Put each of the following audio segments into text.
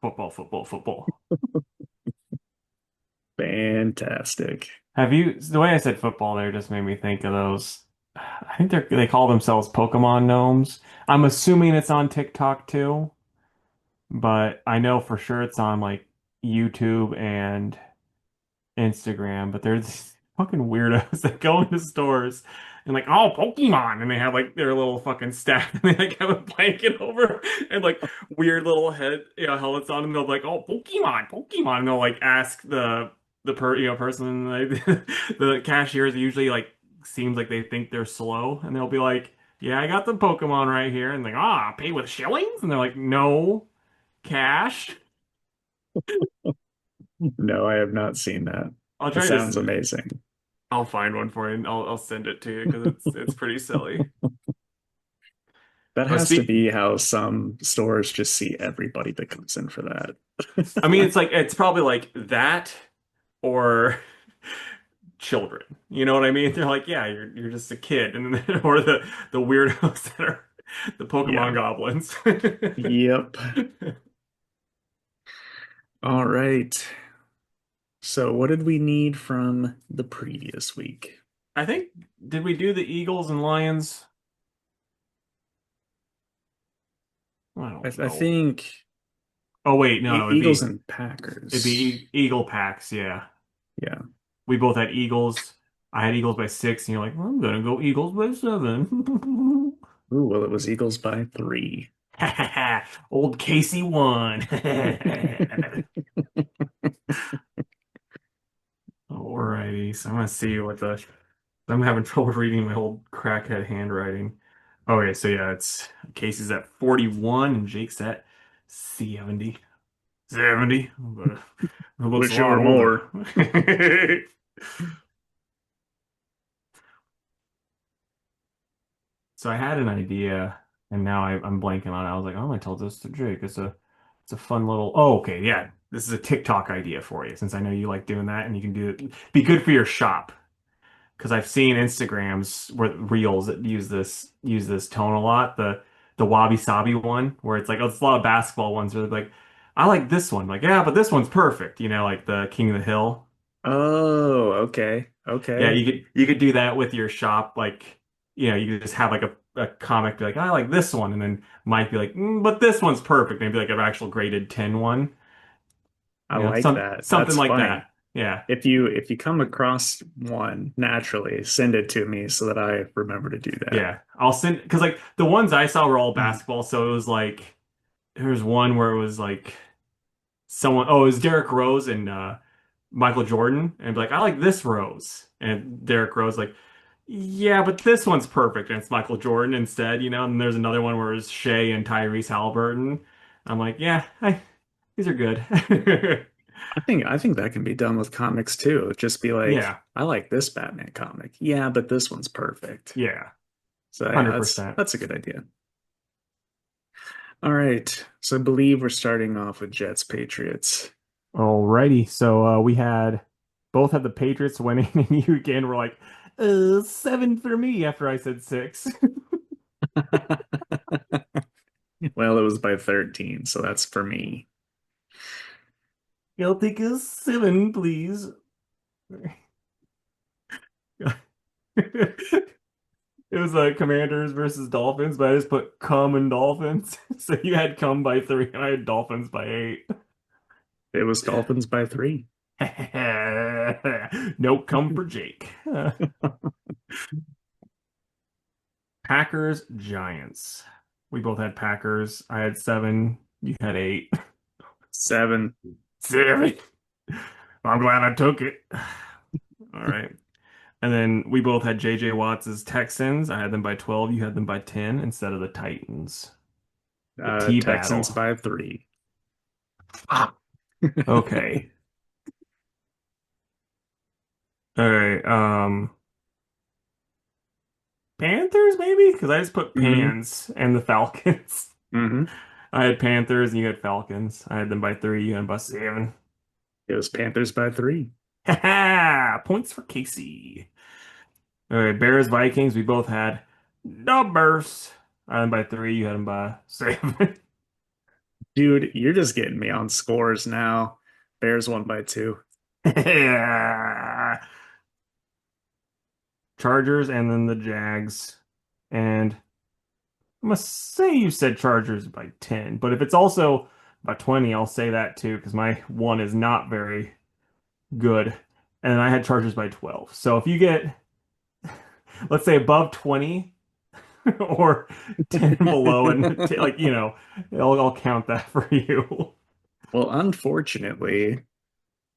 Football, football, football. Fantastic. Have you, the way I said football there just made me think of those. I think they call themselves Pokemon gnomes. I'm assuming it's on TikTok too, but I know for sure it's on like YouTube and Instagram, but they're these fucking weirdos that go into stores and like, oh, Pokemon, and they have like their little fucking staff, and they like have a blanket over and like weird little head, helmets on, and they'll like, oh, Pokemon, Pokemon, and they'll like ask the person like the cashiers usually like seems like they think they're slow, and they'll be like, yeah, I got the Pokemon right here, and like, pay with shillings, and they're like, no, cash. No, I have not seen that. I'll That try sounds to. amazing. I'll find one for you and I'll send it to you because it's pretty silly. That Oh, has to be how some stores just see everybody that comes in for I mean, that. it's like it's probably like that or children. You know what I mean? They're like, yeah, you're just a kid, and then or the weirdos that are the Yeah. Pokemon goblins. Yep. All right. So what did we need from the previous week? I think did we do the Eagles and Lions? I I, don't I know. think Oh wait, no, it'd Eagles be and it'd be Packers. Eagle packs. Yeah, Yeah. we both had Eagles. I had Eagles by 6, and you're like, well, I'm gonna go Eagles by 7. Ooh, well, it was Eagles by three. Old Casey won. Alrighty, so I'm gonna see what the I'm having trouble reading my old crackhead handwriting. Okay, so yeah, it's Casey's at 41 and Jake's at 70. 70, but it looks a Wish it lot were older. more. So I had an idea, and now I'm blanking on it. I was like, oh, I'm gonna tell this to Jake. It's a fun little. Oh, okay, yeah. This is a TikTok idea for you, since I know you like doing that, and you can do it. Be good for your shop, because I've seen Instagrams where reels that use this tone a lot. The wabi sabi one, where it's like it's a lot of basketball ones where they're like, I like this one. Like, yeah, but this one's perfect. Like the King of the Hill. Oh, okay. Yeah, Okay. you could do that with your shop. Like, you could just have like a comic be like, I like this one, and then Mike be like, but this one's perfect. Maybe like an actual graded 10 one. I like that. Something That's like funny. that. Yeah. If you come across one naturally, send it to me so that I remember to do that. Yeah. I'll send because like the ones I saw were all basketball, so it was like there was one where it was like it was Derrick Rose and Michael Jordan, and be like, I like this Rose. And Derrick Rose like, yeah, but this one's perfect, and it's Michael Jordan instead. And there's another one where it's Shea and Tyrese Halliburton. I'm like, yeah, these are good. I think that can be done with comics too. Just be like, Yeah, I like this Batman comic. Yeah, but this one's perfect. yeah, So yeah, that's 100%. that's a good idea. All right. So I believe we're starting off with Jets Patriots. Alrighty, so we had both had the Patriots winning, and you again were like, 7 for me after I said 6. Well, it was by 13, so that's for me. I'll take a 7, please. It was Commanders versus Dolphins, but I just put cum and Dolphins. So you had cum by 3, and I had Dolphins by 8. It was Dolphins by three. No cum for Jake. Packers, Giants. We both had Packers. I had 7. You had 8. Seven. 7. I'm glad I took it. All right. And then we both had JJ Watts' Texans. I had them by 12. You had them by 10 instead of the Titans. The T Texans battle. by three. Ah, okay. All right. Panthers maybe? Because I just put hmm Pans and the Falcons. hmm I had Panthers and you had Falcons. I had them by 3. You had them by 7. It was Panthers by three. Ha ha! Points for Casey. All right. Bears, Vikings. We both had the Bears. I had them by three. You had them by seven. Dude, you're just getting me on scores now. Bears won by 2. Yeah. Chargers and then the Jags. And I'm gonna say you said Chargers by 10, but if it's also by 20, I'll say that too, because my one is not very good. And I had Chargers by 12. So if you get, let's say above 20 or 10 below, and like, I'll count that for you. Well, unfortunately,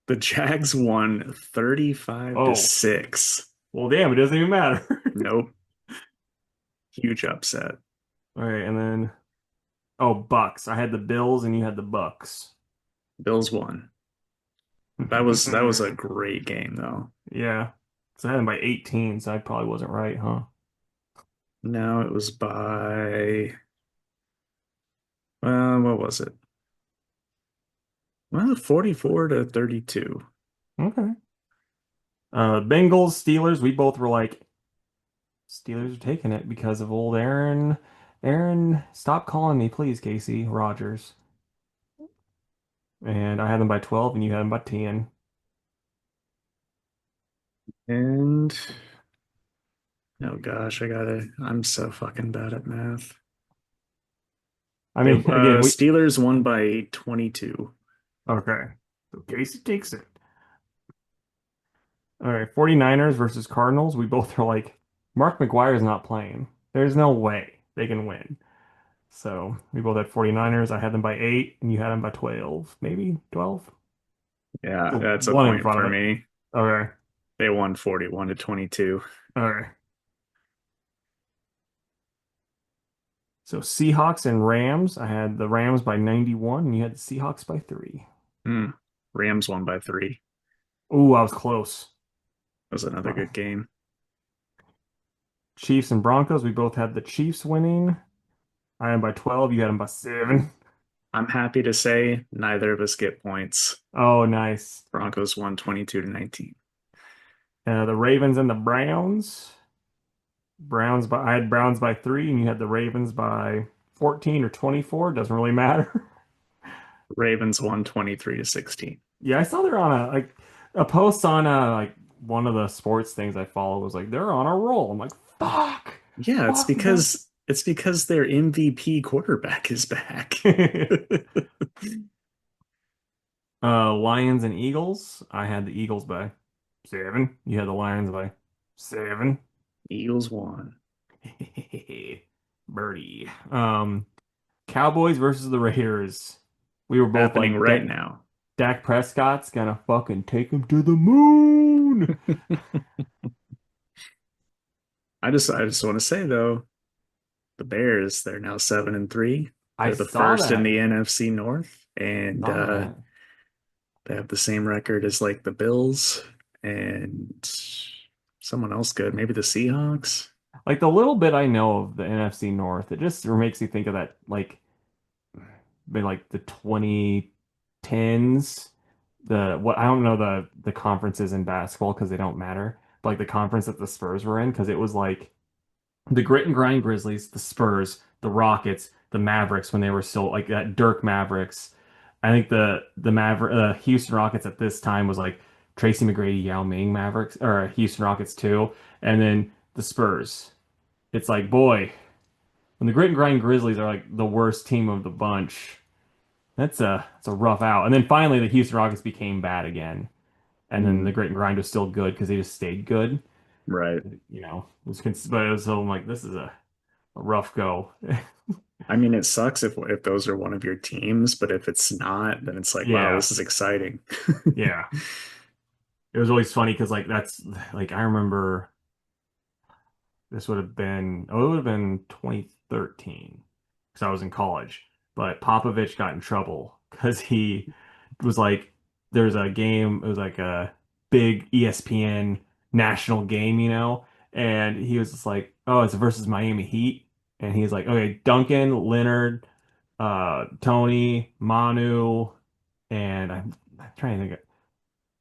the Jags won 35 to Oh, 6. well, damn, it doesn't even matter. Nope. Huge upset. All right, and then, oh, Bucks. I had the Bills and you had the Bucks. Bills won. That was a great game though. Yeah. So I had them by 18, so I probably wasn't right, huh? No, it was by what was it? Well, 44 to 32. Okay. Bengals, Steelers, we both were like, Steelers are taking it because of old Aaron. Aaron, stop calling me, please, Casey Rogers. And I had them by 12 and you had them by 10. And oh gosh, I'm so fucking bad at math. I They mean, again, Steelers won by 22. okay. So Casey takes it. All right, 49ers versus Cardinals. We both are like, Mark McGuire's not playing. There's no way they can win. So we both had 49ers. I had them by 8 and you had them by 12, maybe 12. Yeah, So that's a one in point front for of it. me. Okay. They won 41 to 22. Okay. So Seahawks and Rams. I had the Rams by 91 and you had the Seahawks by 3. Hmm. Rams won by 3. Ooh, I was close. That was another Uh, good game. Chiefs and Broncos. We both had the Chiefs winning. I had them by 12. You had them by 7. I'm happy to say neither of us get points. Oh, nice. Broncos won 22 to 19. The Ravens and the Browns. I had Browns by 3 and you had the Ravens by 14 or 24. Doesn't really matter. Ravens won 23 to 16. Yeah, I saw they're on a post on like one of the sports things I follow was like they're on a roll. I'm like, fuck, Yeah, it's fuck, fuck. because their MVP quarterback is back. Lions and Eagles. I had the Eagles by 7. You had the Lions by 7. Eagles won. Birdie. Cowboys versus the Raiders. We were both Happening like right now. Dak Prescott's gonna fucking take him to the moon. I just want to say though, the Bears, they're now 7-3. I They're the saw first in that. the NFC North, and Saw that. they have the same record as like the Bills and someone else good, maybe the Seahawks. Like the little bit I know of the NFC North, it just makes me think of that like the 2010s. The what I don't know the conferences in basketball because they don't matter. But like the conference that the Spurs were in because it was like the grit and grind Grizzlies, the Spurs, the Rockets, the Mavericks when they were still like that Dirk Mavericks. I think the Houston Rockets at this time was like Tracy McGrady, Yao Ming Mavericks or Houston Rockets too, and then the Spurs. It's like boy, when the grit and grind Grizzlies are like the worst team of the bunch, that's a rough out. And then finally the Houston Rockets became bad again, and then the Mm, grit and grind was still good because they just stayed good. right. But it was so I'm like this is a rough go. I mean, it sucks if those are one of your teams, but if it's not, then it's like, wow, Yeah, this is exciting. yeah. It was always funny because like that's like I remember this it would have been 2013 because I was in college. But Popovich got in trouble because he was like, there's a game, it was like a big ESPN national game, and he was just like, oh, it's versus Miami Heat. And he's like, okay, Duncan, Leonard, Tony, Manu, and I'm trying to think.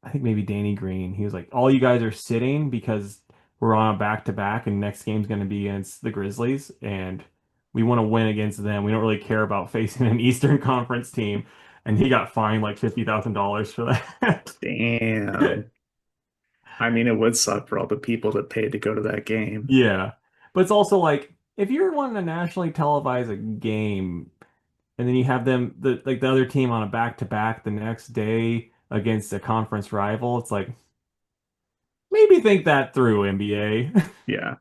I think maybe Danny Green. He was like, all you guys are sitting because we're on a back to back, and next game's going to be against the Grizzlies, and We want to win against them. We don't really care about facing an Eastern Conference team." And he got fined like $50,000 for that. Damn. I mean, it would suck for all the people that paid to go to that game. Yeah. But it's also like if you're wanting to nationally televise a game and then you have them the other team on a back-to-back the next day against a conference rival, it's like maybe think that through, NBA. Yeah,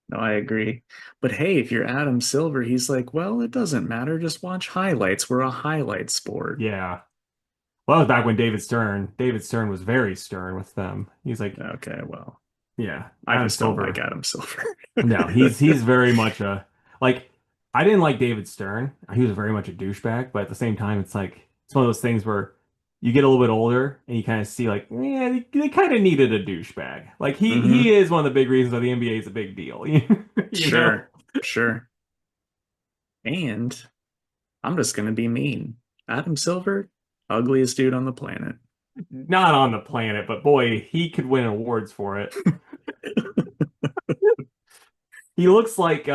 no, I agree. But hey, if you're Adam Silver, he's like, well, it doesn't matter. Just watch highlights. We're a highlight sport. Yeah. Well, that was back when David Stern was very stern with them. He's like, Okay, well, yeah, I Adam just don't like Silver. Adam Silver. No, he's very much a like I didn't like David Stern. He was very much a douchebag, but at the same time, it's like it's one of those things where you get a little bit older and you kind of see like, yeah, they kind of needed a douchebag. Like he Hmm. is one of the big reasons why the NBA is a big deal. You know? Sure, sure. And I'm just gonna be mean. Adam Silver, ugliest dude on the planet. Not on the planet, but boy, he could win awards for it. He looks like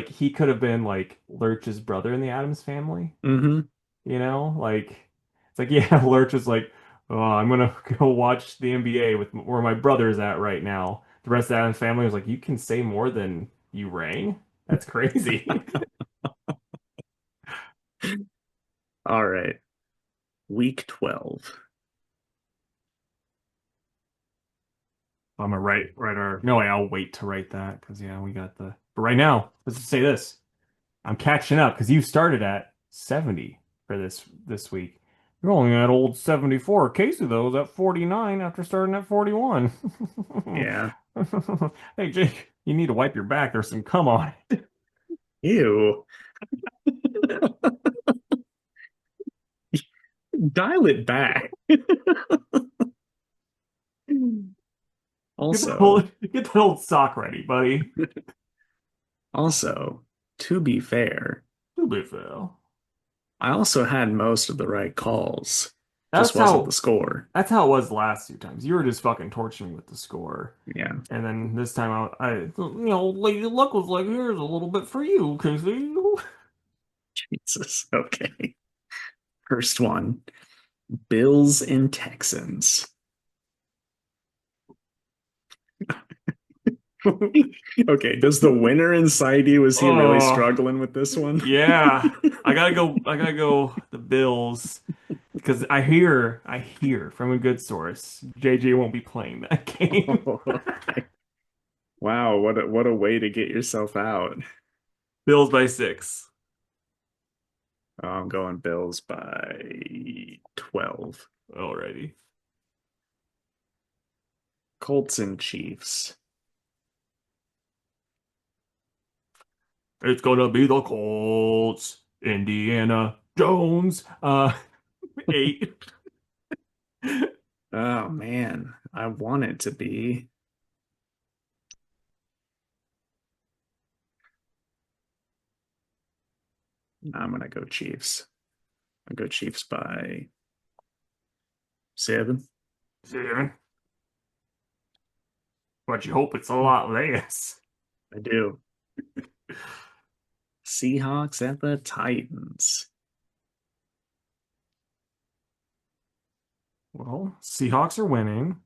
he could have been like Lurch's brother in the Addams Family. Hmm. You know, like it's like yeah, Lurch is like, oh, I'm gonna go watch the NBA with where my brother's at right now. The rest of the Addams Family was like, you can say more than you rang. That's crazy. All right, week 12. I'm gonna write our. No way, I'll wait to write that because yeah, we got the. But right now, let's just say this. I'm catching up because you started at 70 for this week. You're only at old 74. Casey, though, is at 49 after starting at 41. Yeah. Hey, Jake, you need to wipe your back. There's some cum on it. Ew. Dial it back. Also, Get that old sock ready, buddy. also, to be fair, To be fair. I also had most of the right calls, just That's wasn't the how score. that's how it was the last two times. You were just fucking torching me with the score. Yeah, And then this time Lady Luck was like, here's a little bit for you, Casey. Jesus. Okay. First one, Bills and Texans. Okay, does the winner inside you, is he really Oh, struggling with this one? yeah. I gotta go the Bills because I hear from a good source, JJ won't be playing that game. Oh, okay. Wow, what a way to get yourself out. Bills by 6 Oh, I'm going Bills by 12. already. Colts and Chiefs. It's gonna be the Colts, Indiana Jones, 8. Oh man, I want it to be. I'm gonna go Chiefs. I'll go Chiefs by 7. 7. But you hope it's a lot less. I do. Seahawks at the Titans. Well, Seahawks are winning.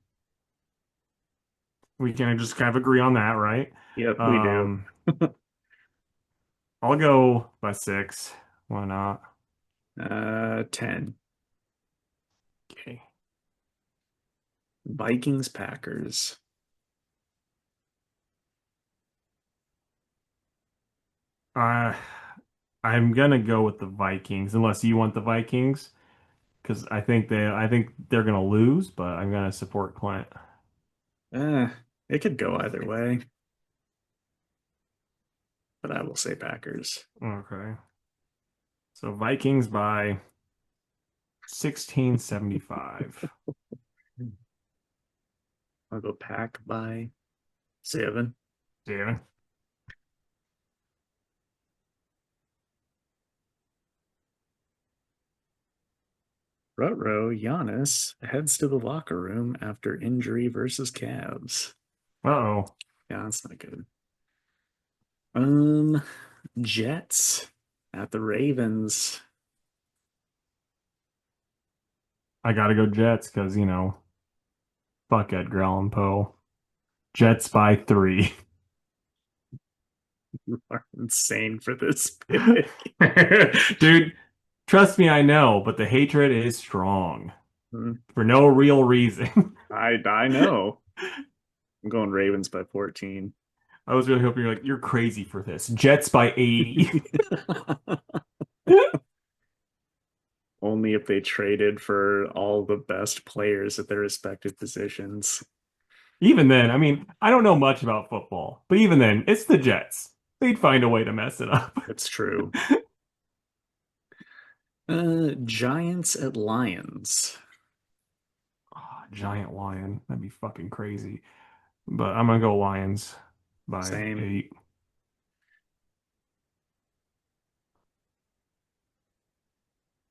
We can just kind of agree on that, right? Yep, we do. Um, I'll go by 6. Why not? 10. Okay. Vikings Packers. Uh, I'm gonna go with the Vikings, unless you want the Vikings, because I think they're gonna lose, but I'm gonna support Clint. Uh, it could go either way, but I will say Packers. Okay. So Vikings by 1675. I'll go Pack by 7. Yeah. Rutro Giannis heads to the locker room after injury versus Cavs. Uh-oh. Yeah, that's not good. Um, Jets at the Ravens. I gotta go Jets because, fuck Edgar Allan Poe. Jets by 3. You are insane for this pick. Dude, trust me, I know, but the hatred is strong Hmm, for no real reason. I know. I'm going Ravens by 14. I was really hoping you're crazy for this. Jets by 80. Only if they traded for all the best players at their respective positions. Even then, I mean, I don't know much about football, but even then, it's the Jets. They'd find a way to mess it up. It's true. Giants at Lions. Oh, giant lion. That'd be fucking crazy. But I'm gonna go Lions by Same. 8.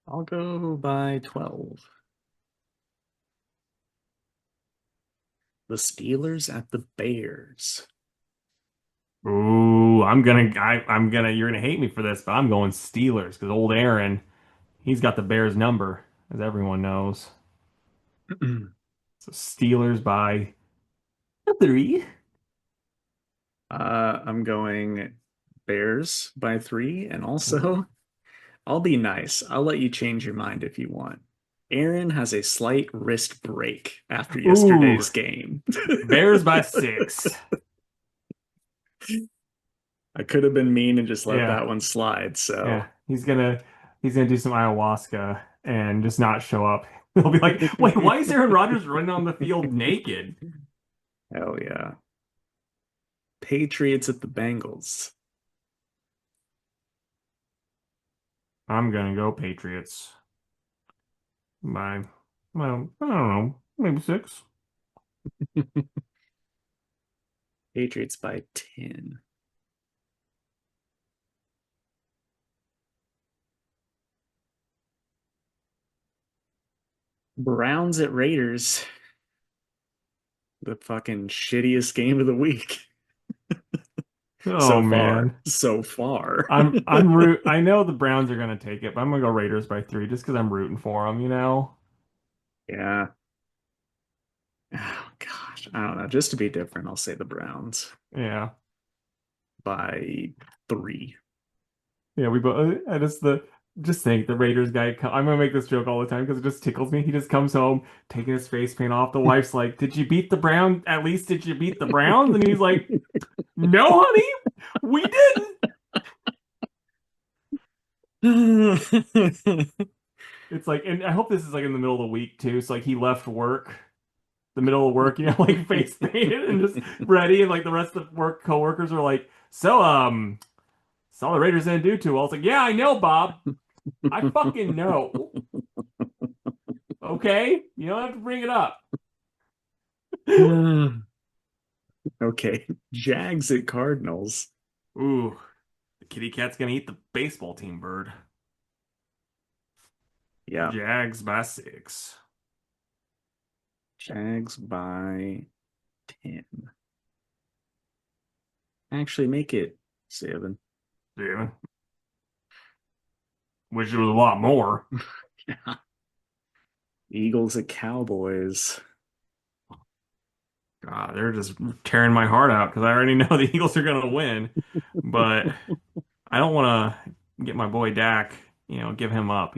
I'll go by 12. The Steelers at the Bears. Ooh, you're gonna hate me for this, but I'm going Steelers because old Aaron, he's got the Bears number, as everyone knows. So Steelers by 3. I'm going Bears by 3. And Ooh. also, I'll be nice. I'll let you change your mind if you want. Aaron has a slight wrist break after Ooh, yesterday's game. Bears by 6. I could have been mean and just let Yeah, that one slide. yeah. So, He's gonna do some ayahuasca and just not show up. He'll be like, wait, why is Aaron Rodgers running on the field naked? hell yeah. Patriots at the Bengals. I'm gonna go Patriots by, well, I don't know, maybe 6. Patriots by 10. Browns at Raiders. The fucking shittiest game of the week Oh so far. man. So far. I know the Browns are gonna take it, but I'm gonna go Raiders by 3 just because I'm rooting for them. Yeah. Oh gosh, I don't know. Just to be different, I'll say the Browns Yeah. by 3. Yeah, we both I just think the Raiders guy I'm gonna make this joke all the time because it just tickles me. He just comes home taking his face paint off. The wife's like, "Did you beat the Browns? At least did you beat the Browns?" And he's like, "No, honey, we didn't." It's like, and I hope this is like in the middle of the week too. So like he left work, the middle of work, like face painted and just ready, and like the rest of the work coworkers are like, "So saw the Raiders didn't do too well." It's like, "Yeah, I know, Bob. I fucking know. Okay, you don't have to bring it up." Okay. Jags at Cardinals. Ooh, the kitty cat's gonna eat the baseball team bird. Yeah. Jags by 6. Jags by 10. Actually, make it 7. Yeah, wish it was a lot more. Eagles at Cowboys. God, they're just tearing my heart out because I already know the Eagles are gonna win, but I don't want to get my boy Dak, give him up.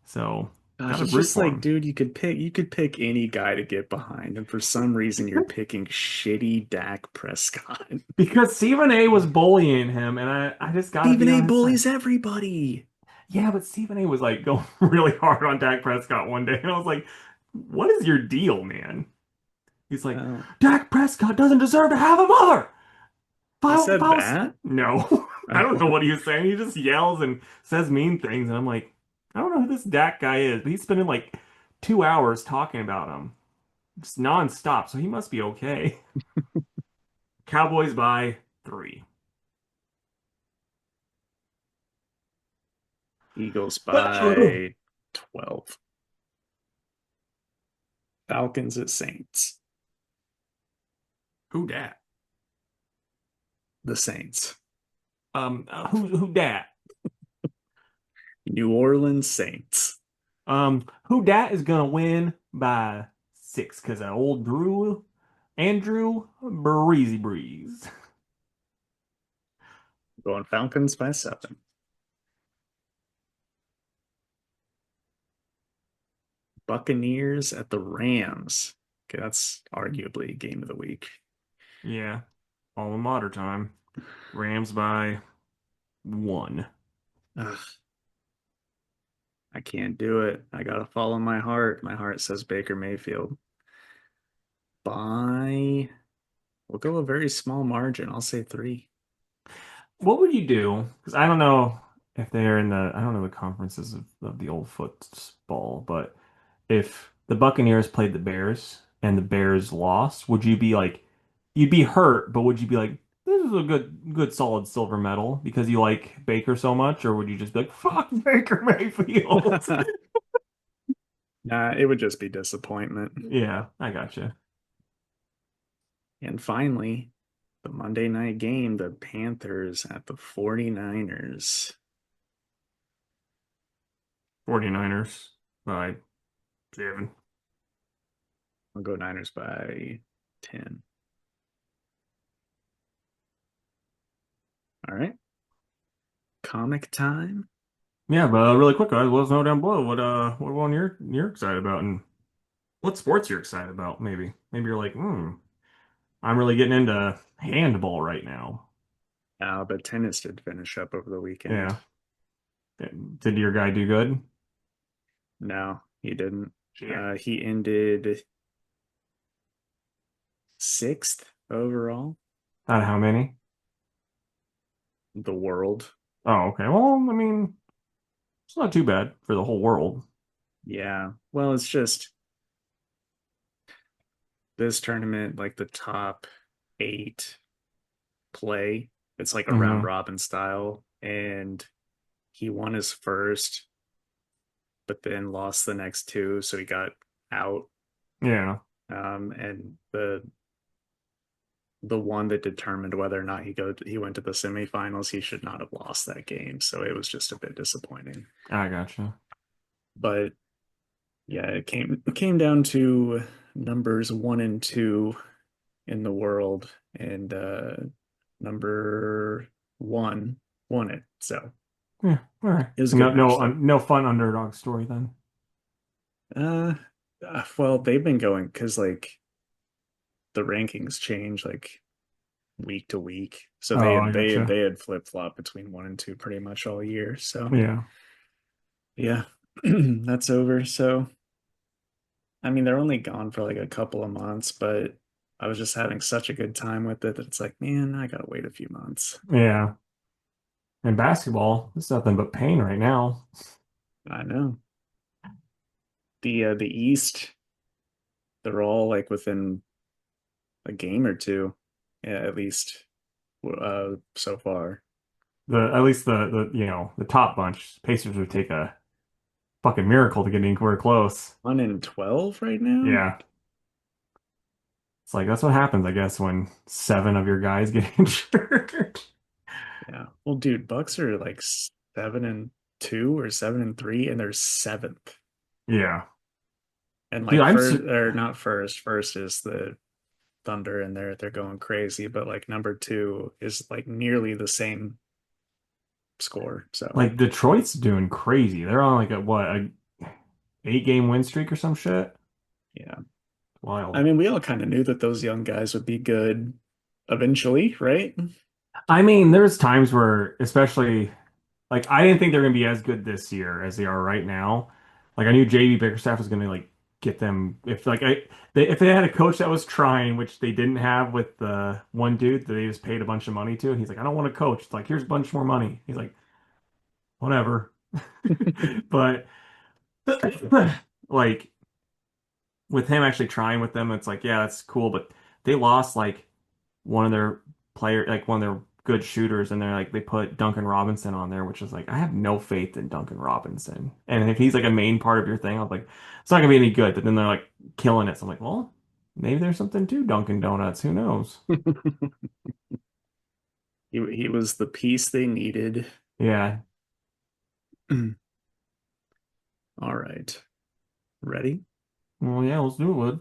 So Gosh, gotta it's root just for like, him. dude, you could pick any guy to get behind, and for some reason you're picking shitty Dak Prescott. Because Stephen A was bullying him, and I just gotta Stephen be A on his side. bullies everybody. Yeah, but Stephen A was like going really hard on Dak Prescott one day, and I was like, "What is your deal, man?" He's like, Well, "Dak Prescott doesn't deserve to have a mother." he File, said files. that. No, I don't know what he was saying. He just yells and says mean things, and I'm like, I don't know who this Dak guy is, but he's spending like 2 hours talking about him, just nonstop. So he must be okay. Cowboys by 3. Eagles by 12. Falcons at Saints. Who dat? The Saints. Who dat? New Orleans Saints. Who dat is gonna win by 6 because of old Andrew Breezy Breeze. Going Falcons by 7. Buccaneers at the Rams. Okay, that's arguably game of the week. Yeah, alma mater time. Rams by 1. Ugh, I can't do it. I gotta follow my heart. My heart says Baker Mayfield. By, we'll go a very small margin. I'll say 3. What would you do? Because I don't know if they're in the I don't know the conferences of the old football, but if the Buccaneers played the Bears and the Bears lost, would you be like you'd be hurt, but would you be like, this is a good solid silver medal because you like Baker so much, or would you just be like, fuck Baker Mayfield? Nah, it would just be disappointment. Yeah, I gotcha. And finally, the Monday night game, the Panthers at the 49ers. 49ers by 7. I'll go Niners by 10. All right. Comic time. Yeah, but really quick, guys, let us know down below what one you're excited about and what sports you're excited about, maybe. Maybe you're like, I'm really getting into handball right now. But tennis did finish up over the weekend. Yeah. Did your guy do good? No, he didn't. Shit. He ended 6th overall. Out of how many? The world. Oh, okay. Well, I mean, it's not too bad for the whole world. Yeah. Well, it's just this tournament, like the top 8 play. It's like a round Hmm. robin style. And he won his first, but then lost the next 2. So he got out. Yeah. And the one that determined whether or not he went to the semifinals, he should not have lost that game. So it was just a bit disappointing. I gotcha. But yeah, it came down to numbers 1 and 2 in the world, and number 1 won it. So Yeah. All right. it was a So good no, match though. no fun underdog story then. Uh, well, they've been going because like the rankings change like week to week. So they Oh, had I they had gotcha. they had flip flop between 1 and 2 pretty much all year. So Yeah. yeah, that's over. So I mean, they're only gone for like a couple of months, but I was just having such a good time with it that it's like, man, I gotta wait a few months. Yeah. And basketball, it's nothing but pain right now. I know. The East, they're all like within a game or two, yeah, at least so far. The at least the top bunch, Pacers would take a fucking miracle to get anywhere close. 1 and 12 right now. Yeah. It's like that's what happens, I guess, when 7 of your guys get injured. Yeah. Well, dude, Bucks are like 7 and 2 or 7 and 3, and they're seventh. Yeah. And Dude, like I'm first su or not first. First is the Thunder, and they're going crazy. But like number 2 is like nearly the same score. So like Detroit's doing crazy. They're on like a 8 game win streak or some shit. yeah. I Wild. mean, we all kind of knew that those young guys would be good eventually, right? I mean, there's times where, especially like I didn't think they're gonna be as good this year as they are right now. Like I knew JB Bickerstaff was gonna like get them if like if they had a coach that was trying, which they didn't have with the one dude that they just paid a bunch of money to, and he's like, I don't want to coach. It's like, here's a bunch more money. He's like, whatever. But like with him actually trying with them, it's like, yeah, that's cool. But they lost like one of their like one of their good shooters, and they're like they put Duncan Robinson on there, which is like I have no faith in Duncan Robinson. And if he's like a main part of your thing, I'm like, it's not gonna be any good. But then they're like killing it. So I'm like, well, maybe there's something to Dunkin' Donuts. Who knows? He was the piece they needed. Yeah. All right. Ready? Well, yeah, let's do it.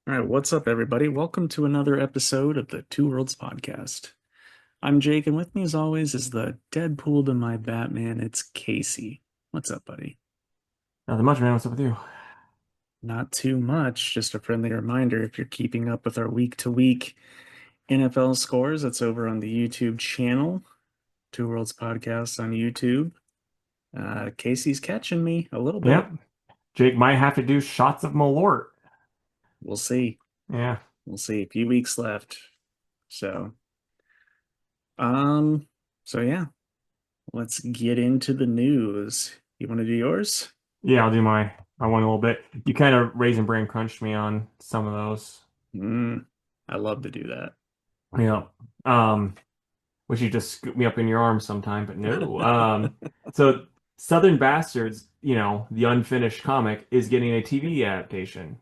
All right, what's up, everybody? Welcome to another episode of the Two Worlds Podcast. I'm Jake, and with me, as always, is the Deadpool to my Batman. It's Casey. What's up, buddy? Nothing much, man. What's up with you? Not too much. Just a friendly reminder if you're keeping up with our week to week NFL scores, that's over on the YouTube channel, Two Worlds Podcast on YouTube. Casey's catching me a little Yep. bit. Jake might have to do shots of Malort. We'll see. Yeah. We'll see. A few weeks left. So, um, so yeah, let's get into the news. You want to do yours? Yeah, I'll do my one a little bit. You kind of raisin brain crunched me on some of those. I love to do that. Yeah. Um, Wish you just scoop me up in your arms sometime, but no. What So Southern Bastards, the unfinished comic is getting a TV adaptation.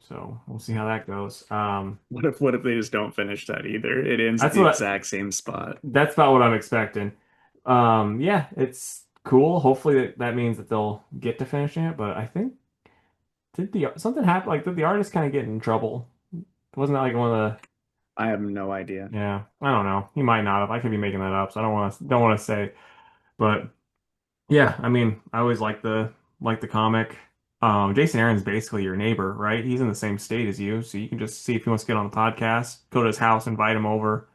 So we'll see how that goes. if they just don't finish that either? It ends at That's the what exact same spot. that's about what I'm expecting. Yeah, it's cool. Hopefully that means that they'll get to finishing it, but I think did the something happen like did the artist kind of get in trouble? Wasn't that like one of the I have no idea. yeah, I don't know. He might not have. I could be making that up, so I don't want to say. But yeah, I mean, I always like the comic. Jason Aaron's basically your neighbor, right? He's in the same state as you, so you can just see if he wants to get on the podcast, go to his house, invite him over,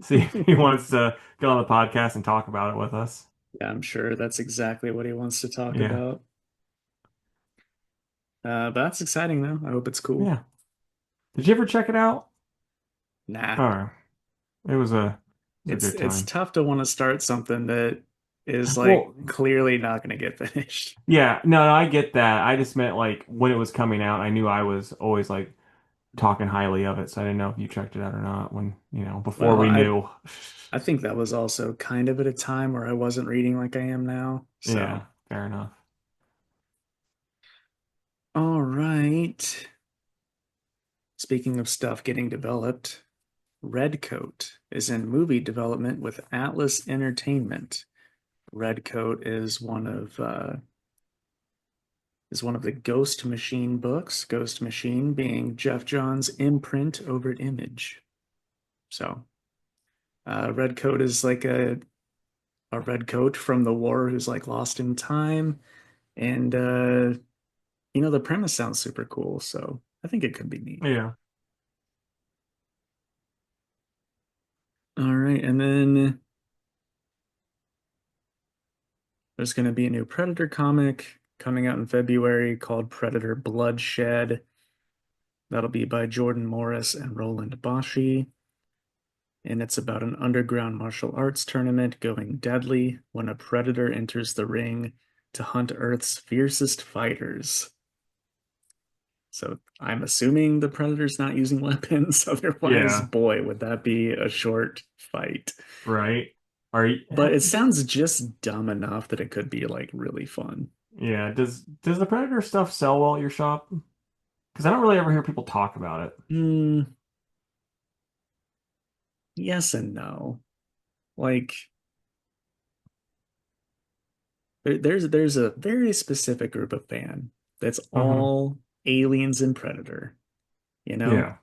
see if he wants to get on the podcast and talk about it with us. Yeah, I'm sure that's exactly what he wants to talk Yeah. about. But that's exciting though. I hope it's cool. Yeah. Did you ever check it out? Nah, All right. It was a good it's time. tough to want to start something that is like Well, clearly not going to get finished. yeah, no, I get that. I just meant like when it was coming out, I knew I was always like talking highly of it, so I didn't know if you checked it out or not when, before Well, we knew. I think that was also kind of at a time where I wasn't reading like I am now. So, Yeah, fair enough. all right. Speaking of stuff getting developed, Redcoat is in movie development with Atlas Entertainment. Redcoat is one of the Ghost Machine books. Ghost Machine being Jeff Johns' imprint over at Image. So, Redcoat is like a redcoat from the war who's like lost in time, and the premise sounds super cool. So I think it could be neat. Yeah. All right, and then there's going to be a new Predator comic coming out in February called Predator Bloodshed. That'll be by Jordan Morris and Roland Boschi. And it's about an underground martial arts tournament going deadly when a predator enters the ring to hunt Earth's fiercest fighters. So I'm assuming the predator's not using weapons. Otherwise, Yeah, boy, would that be a short fight. right. Are you, But it sounds just dumb enough that it could be like really fun. yeah, does the Predator stuff sell well at your shop? Because I don't really ever hear people talk about it. Hmm, yes and no. Like there's a very specific group of fan that's Hmm. all aliens and predator, you know? Yeah.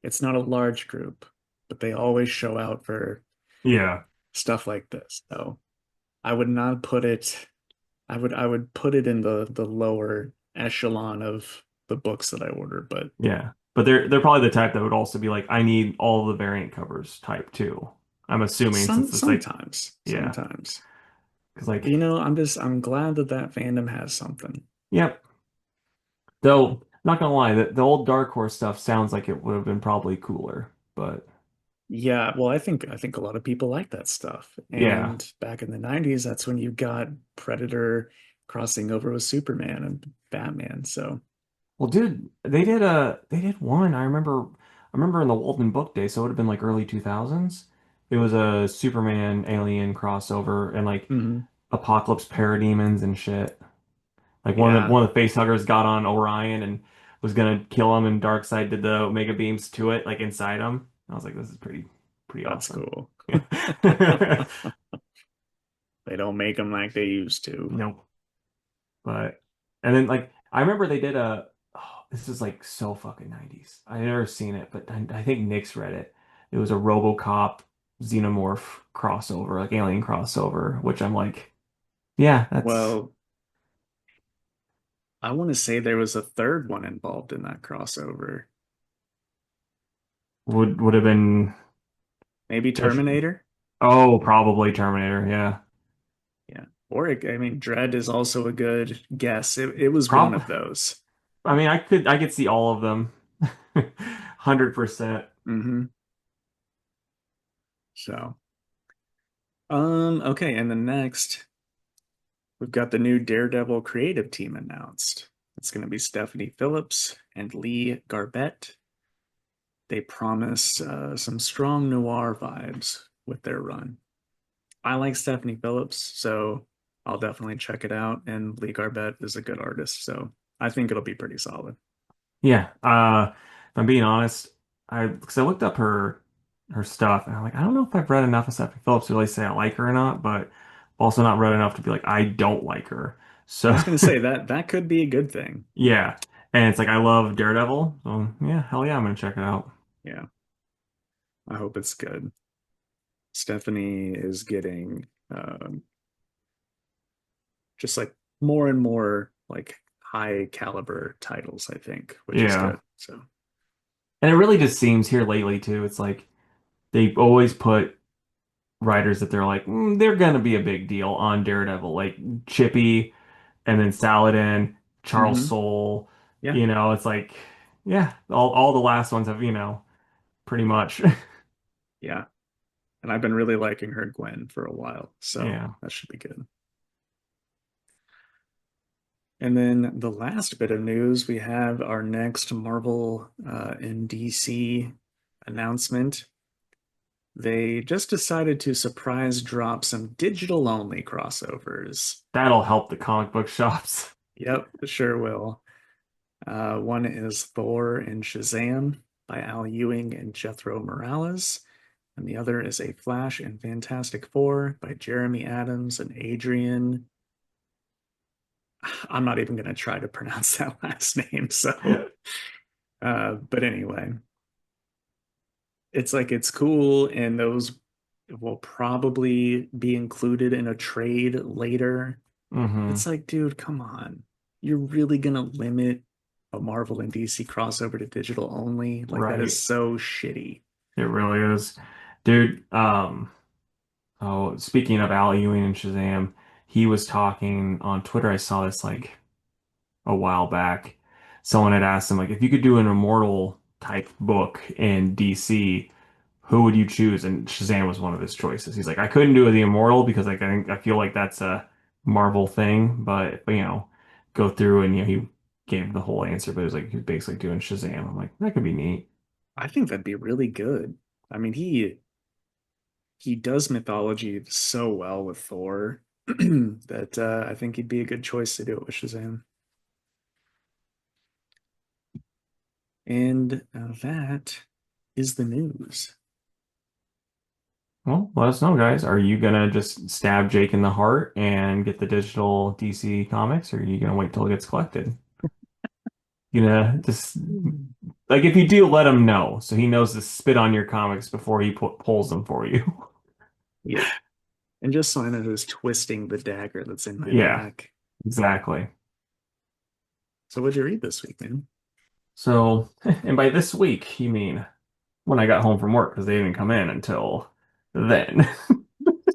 It's not a large group, but they always show out for Yeah. stuff like this. So I would not put it I would put it in the lower echelon of the books that I order, but Yeah. But they're probably the type that would also be like, I need all the variant covers type too. I'm assuming since it's like, yeah. sometimes. Because like, I'm glad that fandom has something. yep. Though Not gonna lie, the old Dark Horse stuff sounds like it would have been probably cooler, but Yeah, well, I think a lot of people like that stuff. yeah. And back in the 90s, that's when you got Predator crossing over with Superman and Batman. So, Well, dude, they did one. I remember in the Walden Book Day, so it would have been like early 2000s. It was a Superman alien crossover and like mhm. apocalypse parademons and shit. Like Yeah, one of the face huggers got on Orion and was gonna kill him, and Darkseid did the Omega beams to it, like inside him. I was like, this is pretty that's awesome. cool. They don't make them like they used to. Nope. But and then like I remember they did a this is like so fucking 90s. I've never seen it, but I think Nick's read it. It was a RoboCop Xenomorph crossover, like alien crossover, which I'm like, yeah, that's Well, I want to say there was a third one involved in that crossover. would have been Maybe just Terminator? oh, probably Terminator, yeah. Yeah. Or, I mean, Dread is also a good guess. It was one Prob of those. I mean, I could see all of them. 100%. Hmm. So, okay. And the next, we've got the new Daredevil creative team announced. It's going to be Stephanie Phillips and Lee Garbett. They promise some strong noir vibes with their run. I like Stephanie Phillips, so I'll definitely check it out. And Lee Garbett is a good artist, so I think it'll be pretty solid. Yeah, if I'm being honest, because I looked up her stuff and I'm like, I don't know if I've read enough of Stephanie Phillips to really say I like her or not, but also not read enough to be like I don't like her. I So was going to say that could be a good thing. yeah, and it's like I love Daredevil, so yeah, hell yeah, I'm gonna check it out. Yeah, I hope it's good. Stephanie is getting just like more and more like high caliber titles, I think, which is Yeah, good. So, and it really just seems here lately too. It's like they always put writers that they're like they're gonna be a big deal on Daredevil, like Chippy. And then Saladin, Charles hmm, Soule, yeah, it's like, yeah, all the last ones have, pretty much. yeah. And I've been really liking her Gwen for a while, so Yeah. that should be good. And then the last bit of news, we have our next Marvel and DC announcement. They just decided to surprise drop some digital only crossovers. That'll help the comic book shops. Yep, sure will. One is Thor and Shazam by Al Ewing and Jethro Morales. And the other is A Flash and Fantastic Four by Jeremy Adams and Adrian. I'm not even going to try to pronounce that last name. So, but anyway, it's like it's cool, and those will probably be included in a trade later. Hmm. It's like, dude, come on. You're really gonna limit a Marvel and DC crossover to digital only? Like that is Right. so shitty. It really is. Dude, oh, speaking of Al Ewing and Shazam, he was talking on Twitter. I saw this like a while back. Someone had asked him like if you could do an immortal type book in DC, who would you choose? And Shazam was one of his choices. He's like, I couldn't do the Immortal because like I feel like that's a Marvel thing, but go through and he gave the whole answer, but it was like he was basically doing Shazam. I'm like, that could be neat. I think that'd be really good. I mean, he does mythology so well with Thor that I think he'd be a good choice to do it with Shazam. And that is the news. Well, let us know, guys. Are you gonna just stab Jake in the heart and get the digital DC comics, or are you gonna wait till it gets collected? You gonna just like if you do, let him know so he knows to spit on your comics before he pulls them for you. Yeah. And just so I know who's twisting the dagger that's in my Yeah, back. exactly. So what'd you read this week, man? So, and by this week, you mean when I got home from work because they didn't come in until then.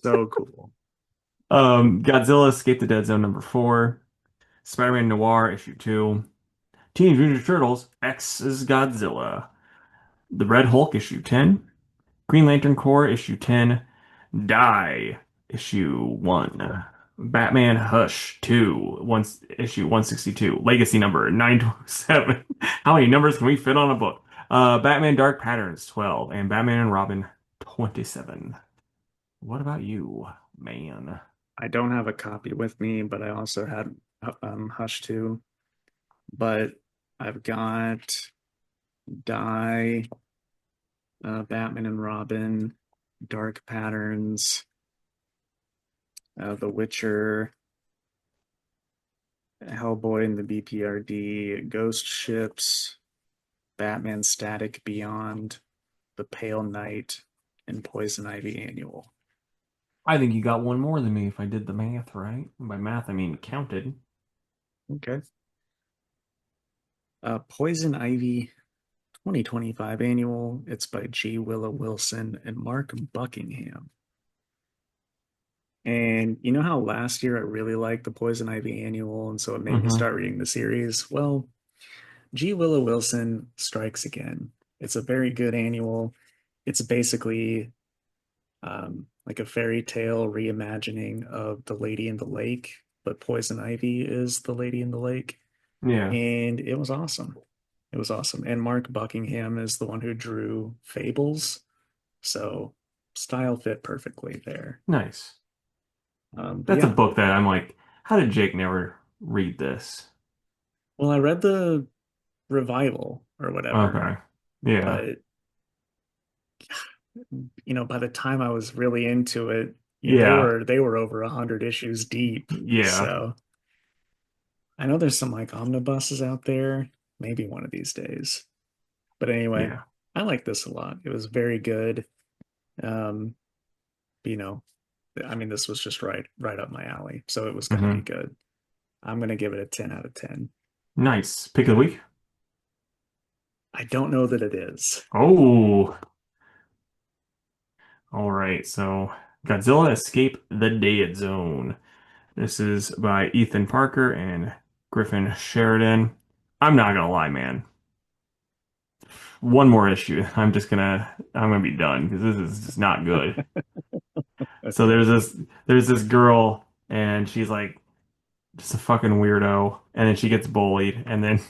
So cool. Godzilla Escape the Dead Zone number 4, Spider-Man Noir issue 2, Teenage Mutant Ninja Turtles X is Godzilla. The Red Hulk issue 10. Green Lantern Corps issue 10. Die issue 1. Batman Hush 2, issue 162. Legacy number 927. How many numbers can we fit on a book? Batman Dark Patterns 12 and Batman and Robin 27. What about you, man? I don't have a copy with me, but I also had Hush 2. But I've got Die, Batman and Robin, Dark Patterns, The Witcher, Hellboy and the BPRD, Ghost Ships, Batman Static Beyond, The Pale Knight, and Poison Ivy Annual. I think you got one more than me if I did the math right. By math, I mean counted. Okay. Poison Ivy 2025 Annual. It's by G. Willow Wilson and Mark Buckingham. And you know how last year I really liked the Poison Ivy Annual, and so it made me Hmm. start reading the series? Well, G. Willow Wilson strikes again. It's a very good annual. It's basically like a fairy tale reimagining of The Lady in the Lake, but Poison Ivy is the Lady in the Lake. Yeah, And it was awesome. It was awesome. And Mark Buckingham is the one who drew Fables. So style fit perfectly there. nice. But That's a yeah, book that I'm like, how did Jake never read this? well, I read the revival or whatever, Okay. Yeah. but by the time I was really into it, they Yeah. were they were over 100 issues deep. Yeah. So I know there's some like omnibuses out there, maybe one of these days. But anyway, Yeah. I like this a lot. It was very good. Um, you know, I mean, this was just right up my alley, so it was going to be Hmm. good. I'm going to give it a 10 out of 10. Nice. Pick of the week. I don't know that it is. Oh, all right. So Godzilla Escape the Dead Zone. This is by Ethan Parker and Griffin Sheridan. I'm not gonna lie, man. One more issue. I'm gonna be done because this is just not good. So Okay. there's this girl and she's like just a fucking weirdo, and then she gets bullied, and then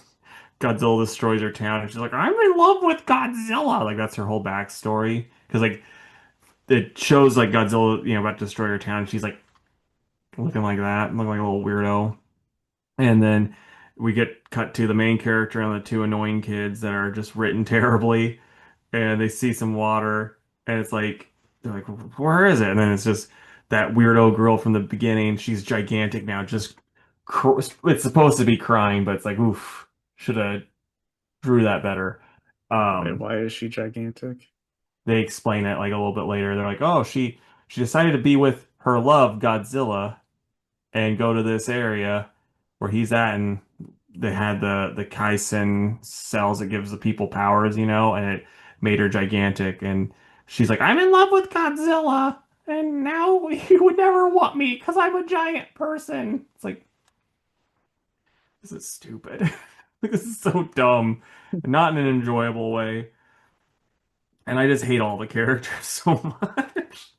Godzilla destroys her town, and she's like, I'm in love with Godzilla. Like that's her whole backstory. Because like it shows like Godzilla, about to destroy her town, and she's like looking like that, looking like a little weirdo. And then we get cut to the main character and the two annoying kids that are just written terribly, and they see some water, and it's like they're like, where is it? And then it's just that weirdo girl from the beginning. She's gigantic now, just it's supposed to be crying, but it's like, oof, should have drew that better. Wait, Um, why is she gigantic? they explain it like a little bit later. They're like, oh, she decided to be with her love, Godzilla, and go to this area where he's at, and they had the Kaisen cells that gives the people powers, and it made her gigantic. And she's like, I'm in love with Godzilla, and now he would never want me because I'm a giant person. It's like, this is stupid. Like, this is so dumb, not in an enjoyable way. And I just hate all the characters so much.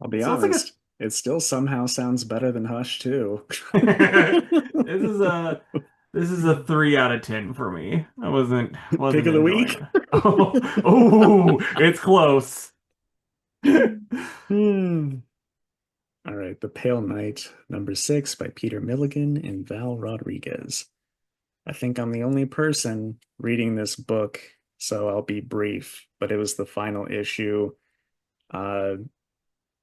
I'll be So it's like a honest, it still somehow sounds better than Hush too. this is a this is a 3 out of 10 for me. I Pick wasn't of the enjoying week. it. Oh, oh, it's close. Hmm. All right, The Pale Knight, #6 by Peter Milligan and Val Rodriguez. I think I'm the only person reading this book, so I'll be brief, but it was the final issue. Uh,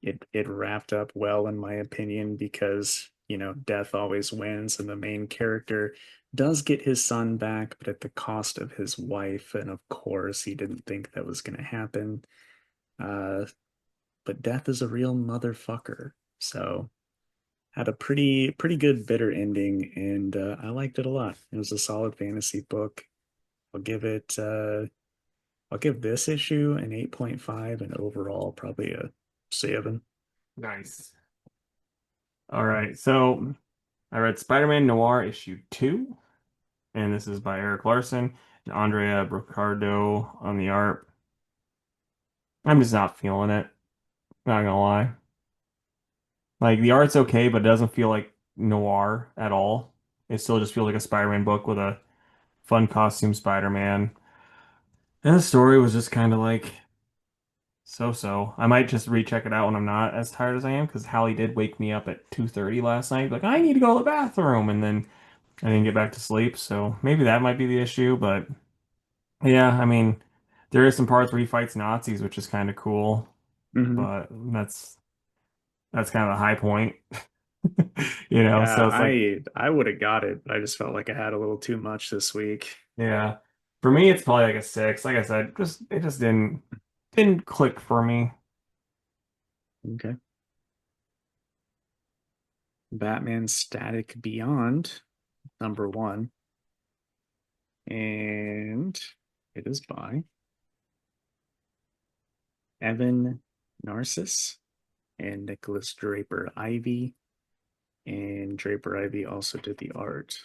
it wrapped up well, in my opinion, because, death always wins, and the main character does get his son back, but at the cost of his wife. And of course, he didn't think that was going to happen. Uh, but death is a real motherfucker. So had a pretty good bitter ending, and I liked it a lot. It was a solid fantasy book. I'll give it I'll give this issue an 8.5, and overall probably a 7. Nice. All right. So I read Spider-Man Noir issue 2. and this is by Eric Larson and Andrea Brocardo on the art. I'm just not feeling it. Not gonna lie. Like the art's okay, but it doesn't feel like noir at all. It still just feels like a Spider-Man book with a fun costume Spider-Man. And the story was just kind of like so-so. I might just recheck it out when I'm not as tired as I am, because Hallie did wake me up at 2:30 last night. Like, I need to go to the bathroom, and then I didn't get back to sleep. So maybe that might be the issue. But yeah, I mean, there is some parts where he fights Nazis, which is kind of cool. Hmm. But that's kind of the high point, Yeah, So it's like, I would have got it, but I just felt like I had a little too much this week. yeah, for me, it's probably like a six. Like I said, just it just didn't click for me. Okay. Batman Static Beyond, #1. And it is by Evan Narciss and Nicholas Draper Ivy. And Draper Ivy also did the art.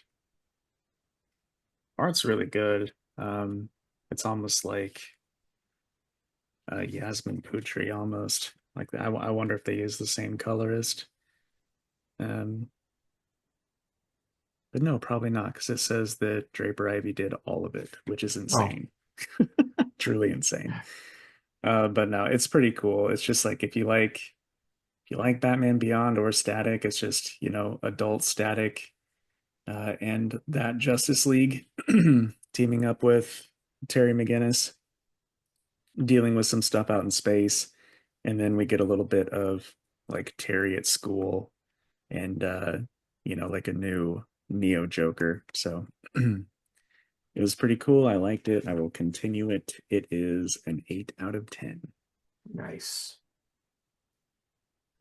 Art's really good. It's almost like Yasmin Putri, almost like that. I wonder if they use the same colorist. Um, but no, probably not, because it says that Draper Ivy did all of it, which is Oh, insane. Truly insane. But no, it's pretty cool. It's just like if you like Batman Beyond or Static, it's just, adult Static, and that Justice League teaming up with Terry McGinnis, dealing with some stuff out in space. And then we get a little bit of like Terry at school and like a new Neo Joker. So it was pretty cool. I liked it. I will continue it. It is an 8 out of 10. nice.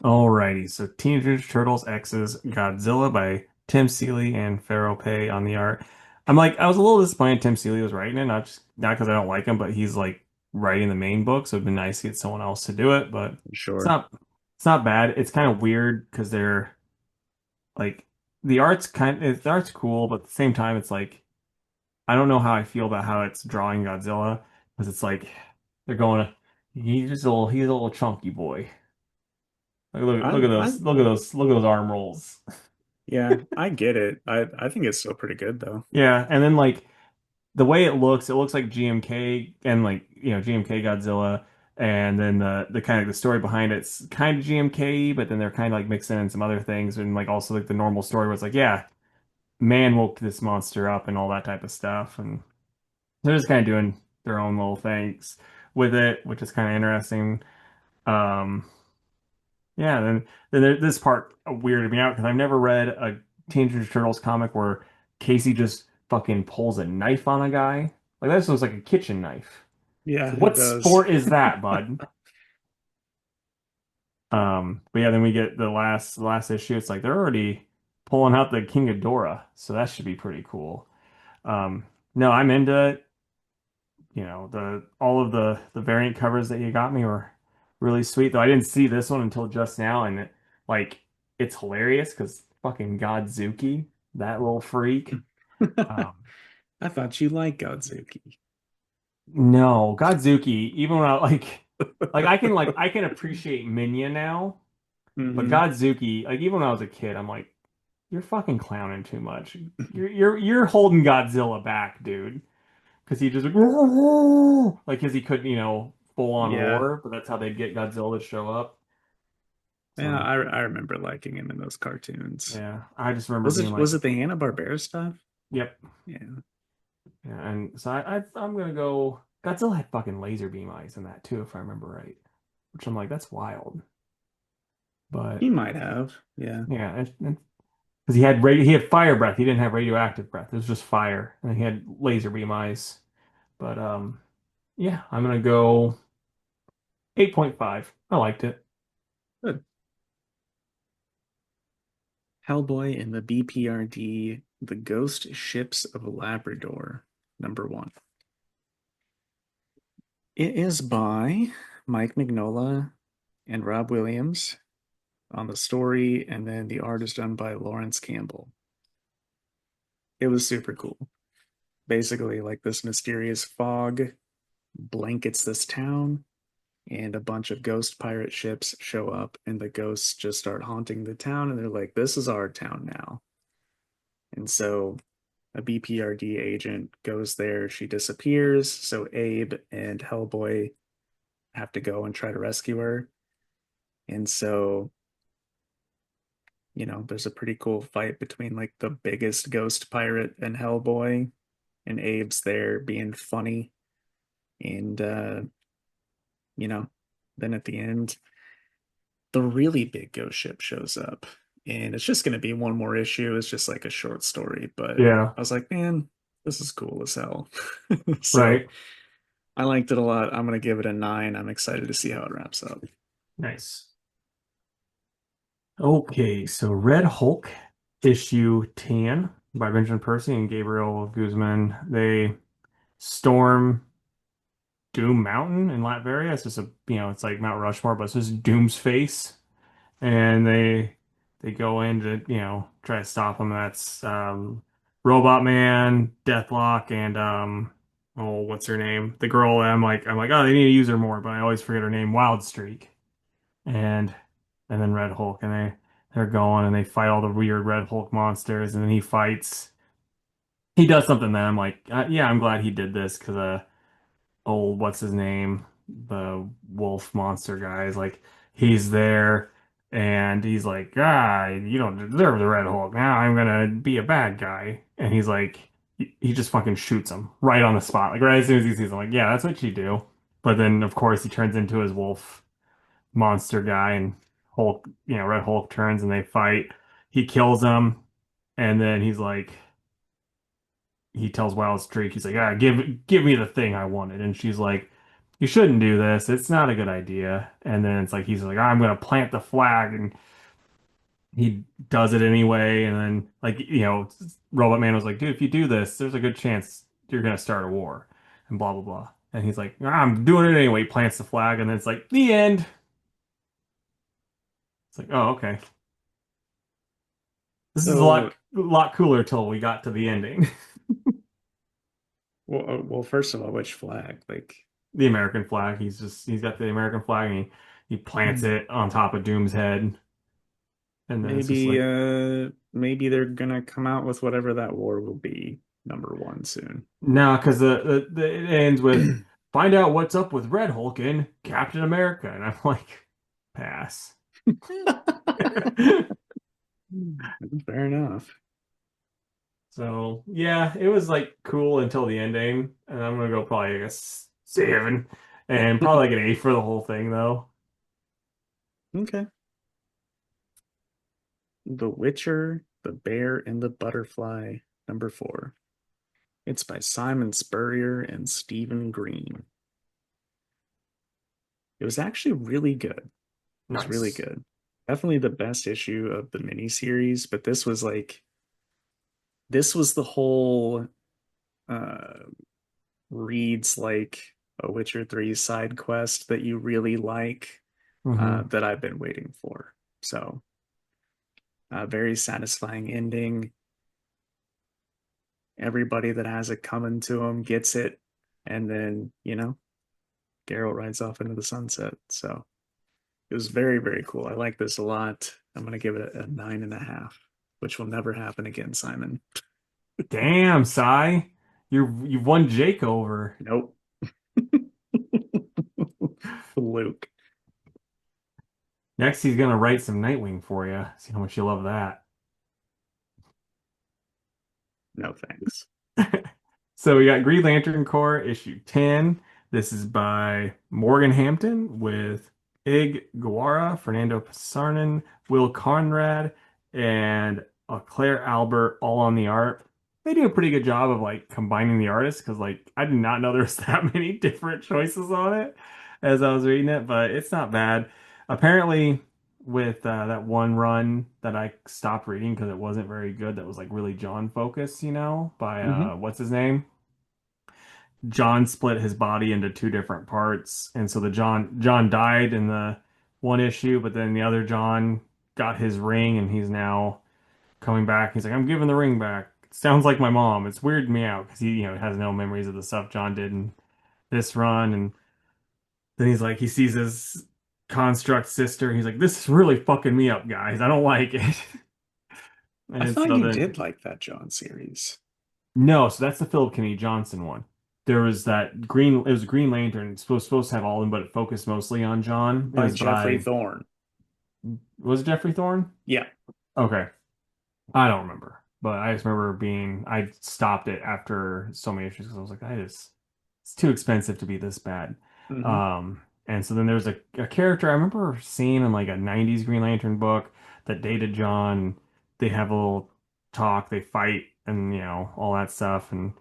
Alrighty, so Teenage Mutant Ninja Turtles X's Godzilla by Tim Seeley and Pharaoh Pei on the art. I was a little disappointed Tim Seeley was writing it, not because I don't like him, but he's like writing the main book, so it'd been nice to get someone else to do it. But it's Sure. not it's not bad. It's kind of weird because they're like the art's cool, but at the same time, it's like I don't know how I feel about how it's drawing Godzilla because it's like they're going, he's a little chunky boy. Like, look I at I look at those arm rolls. yeah, I get it. I think it's still pretty good though. Yeah, and then like the way it looks like GMK and like GMK Godzilla, and then the kind of the story behind it's kind of GMK, but then they're kind of like mixing in some other things and like also like the normal story where it's like, yeah, man woke this monster up and all that type of stuff, and they're just kind of doing their own little things with it, which is kind of interesting. Um, Yeah, this part weirded me out because I've never read a Teenage Mutant Ninja Turtles comic where Casey just fucking pulls a knife on a guy. Like this looks like a kitchen knife. Yeah, So it what does. sport is that, bud? But yeah, then we get the last issue. It's like they're already pulling out the King Ghidorah, so that should be pretty cool. No, I'm into it. The all of the variant covers that you got me were really sweet. Though I didn't see this one until just now, and like it's hilarious because fucking Godzuki, that little freak. Um, I thought you liked Godzuki. no, Godzuki, even when I I can appreciate Minya now, but Hmm. Godzuki, like even when I was a kid, I'm like, you're fucking clowning too much. You're holding Godzilla back, dude. Because he just like because he couldn't, full on Yeah. roar, but that's how they'd get Godzilla to show up. Yeah, So I remember liking him in those cartoons. yeah, I just remember Was being it like, was it the Hanna-Barbera stuff? yep, Yeah. yeah, and so I'm gonna go. Godzilla had fucking laser beam eyes in that too, if I remember right. Which I'm like, that's wild. He But might have. Yeah. yeah, because he had fire breath. He didn't have radioactive breath. It was just fire, and he had laser beam eyes. But yeah, I'm gonna go 8.5. I liked it. Good. Hellboy and the BPRD, The Ghost Ships of Labrador, #1. It is by Mike Mignola and Rob Williams on the story, and then the art is done by Lawrence Campbell. It was super cool. basically like this mysterious fog blankets this town, and a bunch of ghost pirate ships show up, and the ghosts just start haunting the town, and they're like, "This is our town now." And so a BPRD agent goes there. She disappears, so Abe and Hellboy have to go and try to rescue her. And so, there's a pretty cool fight between like the biggest ghost pirate and Hellboy, and Abe's there being funny. And you know, then at the end, the really big ghost ship shows up. And it's just gonna be one more issue. It's just like a short story, but Yeah, I was like, man, this is cool as hell. So right. I liked it a lot. I'm gonna give it a 9. I'm excited to see how it wraps up. Nice. Okay, so Red Hulk issue 10 by Benjamin Percy and Gabriel Guzman. They storm Doom Mountain in Latveria. It's just it's like Mount Rushmore, but it's just Doom's face. And they go in to, try to stop him. That's Robot Man, Deathlock, and oh, what's her name? The girl that I'm like, oh, they need to use her more, but I always forget her name, Wild Streak. And and then Red Hulk, and they're going and they fight all the weird Red Hulk monsters, and then he does something that I'm like, yeah, I'm glad he did this because oh, what's his name? The wolf monster guy is like, he's there and he's like, ah, you don't deserve the Red Hulk. Now I'm gonna be a bad guy. And he's like, he just fucking shoots him right on the spot. Like right as soon as he sees him, like, yeah, that's what you do. But then of course he turns into his wolf monster guy and Hulk, Red Hulk turns and they fight. He kills him and then he tells Wild Streak, he's like, give me the thing I wanted. And she's like, you shouldn't do this. It's not a good idea. And then it's like, he's like, I'm gonna plant the flag. And he does it anyway. And then, like, Robot Man was like, dude, if you do this, there's a good chance you're gonna start a war and blah, blah, blah. And he's like, I'm doing it anyway. He plants the flag. And then it's like, the end. It's like, oh, okay. This is a So, lot cooler till we got to the ending. well, first of all, which flag? Like, The American flag. He's got the American flag and he plants hmm, it on top of Doom's head. And then it's just maybe like, maybe they're gonna come out with whatever that war will be, number one soon. no, because it ends with find out what's up with Red Hulk and Captain America. And I'm like, pass. Fair enough. So yeah, it was like cool until the ending. And I'm gonna go probably like a 7 and probably like an 8 for the whole thing though. Okay. The Witcher, the Bear, and the Butterfly, number 4. It's by Simon Spurrier and Stephen Green. It was actually really good. It was really Nice. good. Definitely the best issue of the miniseries, but this was the whole uh reads like a Witcher 3 side quest that you really like, Hmm. that I've been waiting for. So, very satisfying ending. Everybody that has it coming to them gets it, and then Geralt rides off into the sunset. So it was very, very cool. I like this a lot. I'm gonna give it a 9.5, which will never happen again, Simon. Damn, Sai. You've won Jake over. Nope. Luke. Next, he's gonna write some Nightwing for you. See how much you love that. No thanks. So we got Green Lantern Corps issue 10. This is by Morgan Hampton with Ig Guara, Fernando Pizarnik, Will Conrad, and Claire Albert all on the art. They do a pretty good job of like combining the artists because like I did not know there's that many different choices on it as I was reading it, but it's not bad. Apparently, with that one run that I stopped reading because it wasn't very good, that was like really John focused, by Hmm. what's his name? John split his body into two different parts, and so the John died in the one issue, but then the other John got his ring, and he's now coming back. He's like, I'm giving the ring back sounds like my mom. It's weirded me out because he has no memories of the stuff John did in this run, and then he's like, he sees his construct sister. He's like, this is really fucking me up, guys. I don't like it. I And thought so you then, did like that John series. no, so that's the Philip Kennedy Johnson one. There was that green, it was a Green Lantern. It's supposed to have all of them, but it focused mostly on John. It By was Jeffrey by, Thorne. was it Jeffrey Thorne? Yeah. Okay. I don't remember, but I just remember I stopped it after so many issues because I was like, it's too expensive to be this bad. Hmm. And so then there's a character I remember seeing in like a 90s Green Lantern book that dated John. They have a little talk, they fight, and all that stuff, and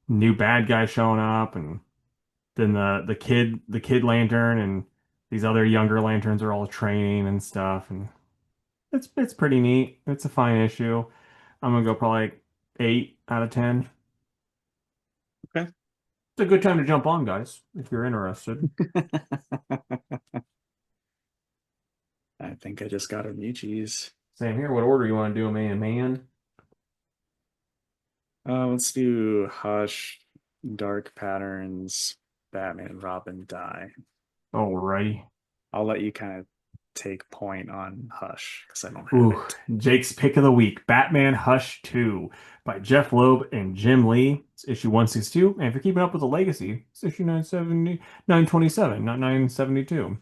new bad guy showing up, and then the kid lantern and these other younger lanterns are all training and stuff, and it's pretty neat. It's a fine issue. I'm gonna go probably like 8 out of 10. Okay. It's a good time to jump on, guys, if you're interested. I think I just got a Miucci's. Same here. What order you want to do, man? Man. Let's do Hush, Dark Patterns, Batman and Robin die. Alrighty. I'll let you kind of take point on Hush because I don't have Ooh, it. Jake's pick of the week: Batman Hush 2 by Jeff Loeb and Jim Lee. It's issue 162. And if you're keeping up with the legacy, it's issue 970, 927, not 972.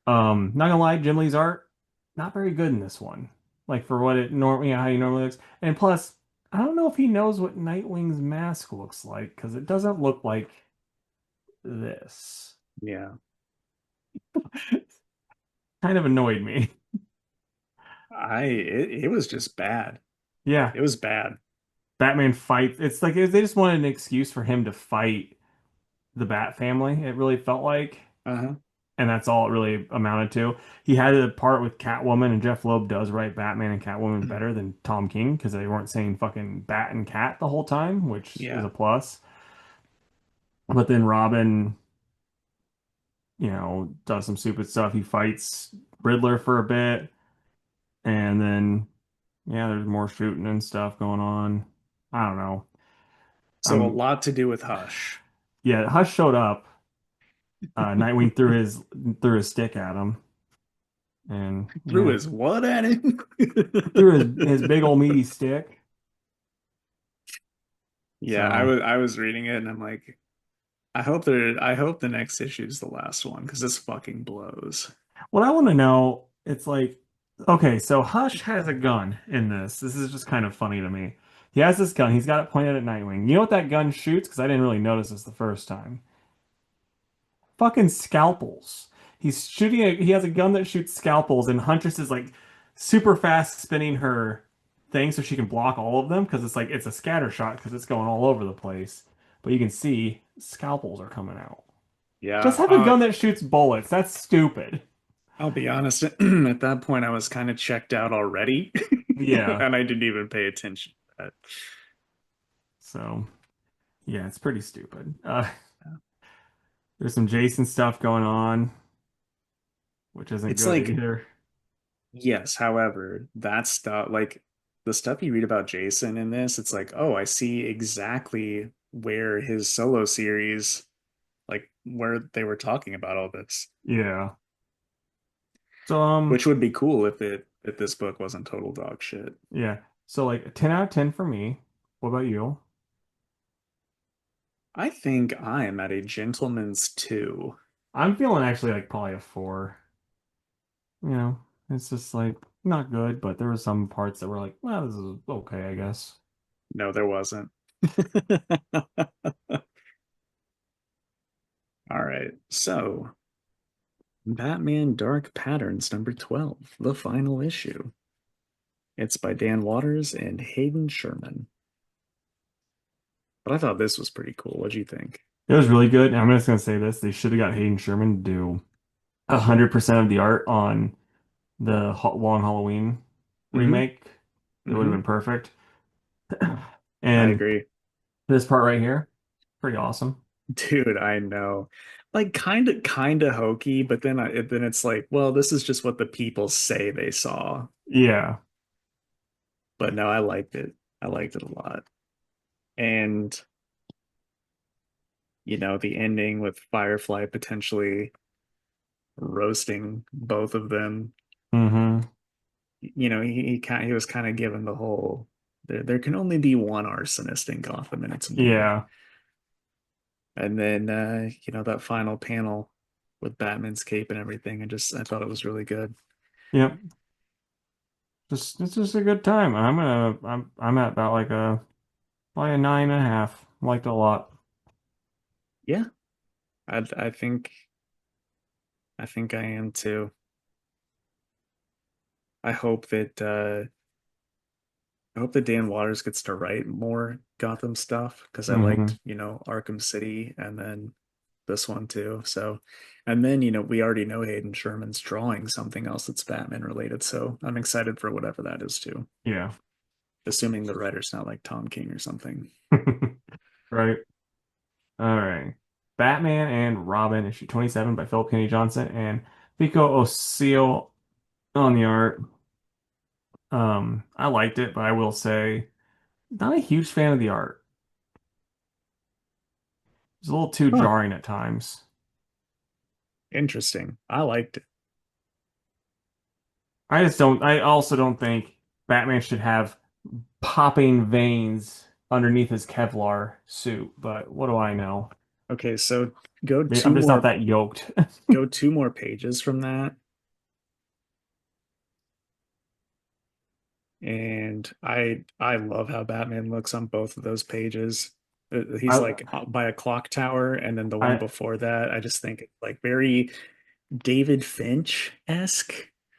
Not gonna lie, Jim Lee's art, not very good in this one. Like for what it normally, how he normally looks. And plus, I don't know if he knows what Nightwing's mask looks like because it doesn't look like this. Yeah. Kind of annoyed me. It was just bad. Yeah, It was bad. Batman fights. It's like they just wanted an excuse for him to fight the Bat family. It really felt like, Uh-huh. and that's all it really amounted to. He had a part with Catwoman, and Jeff Loeb does write Batman and Catwoman better than Tom King because they weren't saying fucking Bat and Cat the whole time, which is Yeah. a plus. But then Robin, does some stupid stuff. He fights Riddler for a bit, and then yeah, there's more shooting and stuff going on. I don't know. So a I'm lot to do with Hush. Yeah, Hush showed up. Nightwing threw his stick at him, and Threw yeah, his what at him? threw his big old meaty stick. Yeah, I So was I was reading it and I'm like, I hope the next issue is the last one because this fucking blows. what I want to know, it's like, okay, so Hush has a gun in this. This is just kind of funny to me. He has this gun. He's got it pointed at Nightwing. You know what that gun shoots? Because I didn't really notice this the first time. Fucking scalpels. He has a gun that shoots scalpels, and Huntress is like super fast spinning her thing so she can block all of them because it's a scatter shot because it's going all over the place. But you can see scalpels are coming out. Yeah, Just have a gun that shoots bullets. That's stupid. I'll be honest, at that point I was kind of checked out already Yeah. and I didn't even pay attention to that. So yeah, it's pretty stupid. There's some Jason stuff going on, which isn't It's good like, either. yes, however, that stuff, like the stuff you read about Jason in this, it's like, oh, I see exactly where his solo series, like where they were talking about all this, Yeah. So which would be cool if this book wasn't total dog shit. yeah. So like a 10 out of 10 for me. What about you? I think I am at a gentleman's two. I'm feeling actually like probably a 4. It's just like not good, but there were some parts that were like, well, this is okay, I guess. No, there wasn't. All right. So, Batman Dark Patterns number 12, the final issue. It's by Dan Waters and Hayden Sherman. But I thought this was pretty cool. What'd you think? It was really good. And I'm just gonna say this: they should have got Hayden Sherman to do 100% of the art on the Long Halloween Mm-hmm. remake. It would have Mm-hmm. been perfect. I And agree. this part right here, pretty awesome. Dude, I know. Like kind of hokey, but then it's like, well, this is just what the people say they saw. Yeah, But no, I liked it. I liked it a lot. And, the ending with Firefly potentially roasting both of them. Hmm. He was kind of given the whole there can only be one arsonist in Gotham and it's me. Yeah. And then that final panel with Batman's cape and everything, I thought it was really good. Yep. Just it's just a good time. I'm at about like a 9.5. Liked it a lot. Yeah, I I think I think I am too. I hope that Dan Waters gets to write more Gotham stuff because I Hmm. liked, Arkham City and then this one too. So, and then, we already know Hayden Sherman's drawing something else that's Batman related. So I'm excited for whatever that is too, Yeah. assuming the writer's not like Tom King or something. Right. All right. Batman and Robin, issue 27 by Philip Kennedy Johnson and Pico Osio on the art. I liked it, but I will say not a huge fan of the art. It's a little too Huh. jarring at times. Interesting. I liked it. I also don't think Batman should have popping veins underneath his Kevlar suit, but what do I know? Okay, so go I'm two just not more that yoked. go two more pages from that. And I love how Batman looks on both of those pages. He's I, like by a clock tower, and then the one I before that, I just think it's like very David Finch-esque.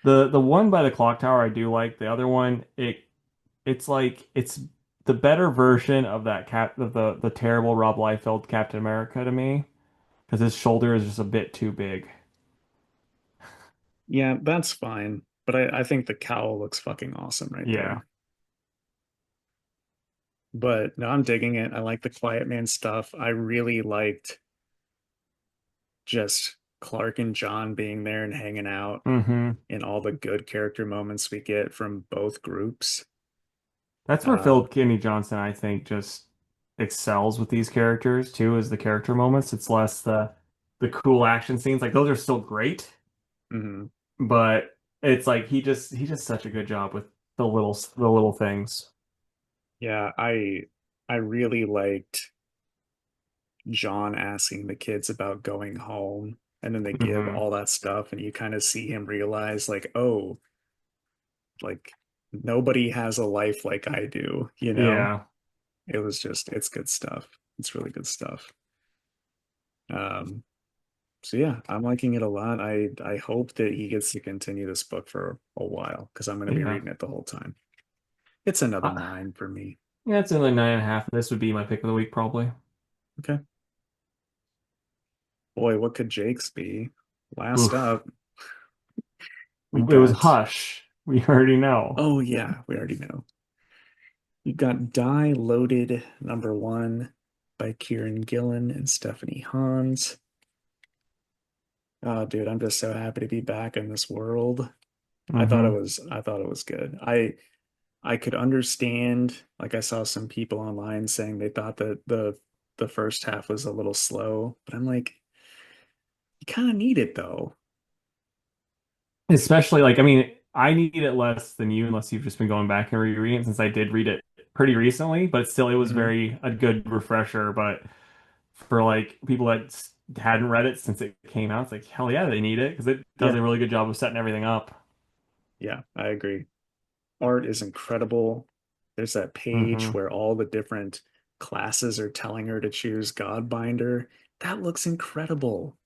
the one by the clock tower I do like. The other one, it's like it's the better version of that cap of the terrible Rob Liefeld Captain America to me because his shoulder is just a bit too big. Yeah, that's fine. But I think the cowl looks fucking awesome right Yeah. there. But no, I'm digging it. I like the Quiet Man stuff. I really liked just Clark and John being there and hanging out Hmm. and all the good character moments we get from both groups. That's where Uh, Philip Kennedy Johnson, I think, just excels with these characters too, is the character moments. It's less the cool action scenes. Like those are still great, mhm. but it's like he does such a good job with the little things. Yeah, I really liked John asking the kids about going home, and then they give Hmm. all that stuff, and you kind of see him realize, like, oh, like nobody has a life like I do, you know? Yeah. It's good stuff. It's really good stuff. Um, so yeah, I'm liking it a lot. I hope that he gets to continue this book for a while because I'm going to be Yeah. reading it the whole time. It's another Uh, 9 for me. yeah, it's only 9.5. This would be my pick of the week, probably. Okay. Boy, what could Jake's be? Last Oof. up, we It was got, Hush. We already know. oh yeah, we already know. We got Die Loaded #1 by Kieran Gillen and Stephanie Hans. Oh, dude, I'm just so happy to be back in this world. Hmm. I thought it was good. I could understand, like I saw some people online saying they thought that the first half was a little slow, but I'm like, you kind of need it though. Especially like, I mean, I need it less than you, unless you've just been going back and rereading it since I did read it pretty recently, but still it was Hmm. very a good refresher. But for like people that hadn't read it since it came out, it's like, hell yeah, they need it because it does Yeah, a really good job of setting everything up. yeah, I agree. Art is incredible. There's that page Hmm. where all the different classes are telling her to choose Godbinder. That looks incredible.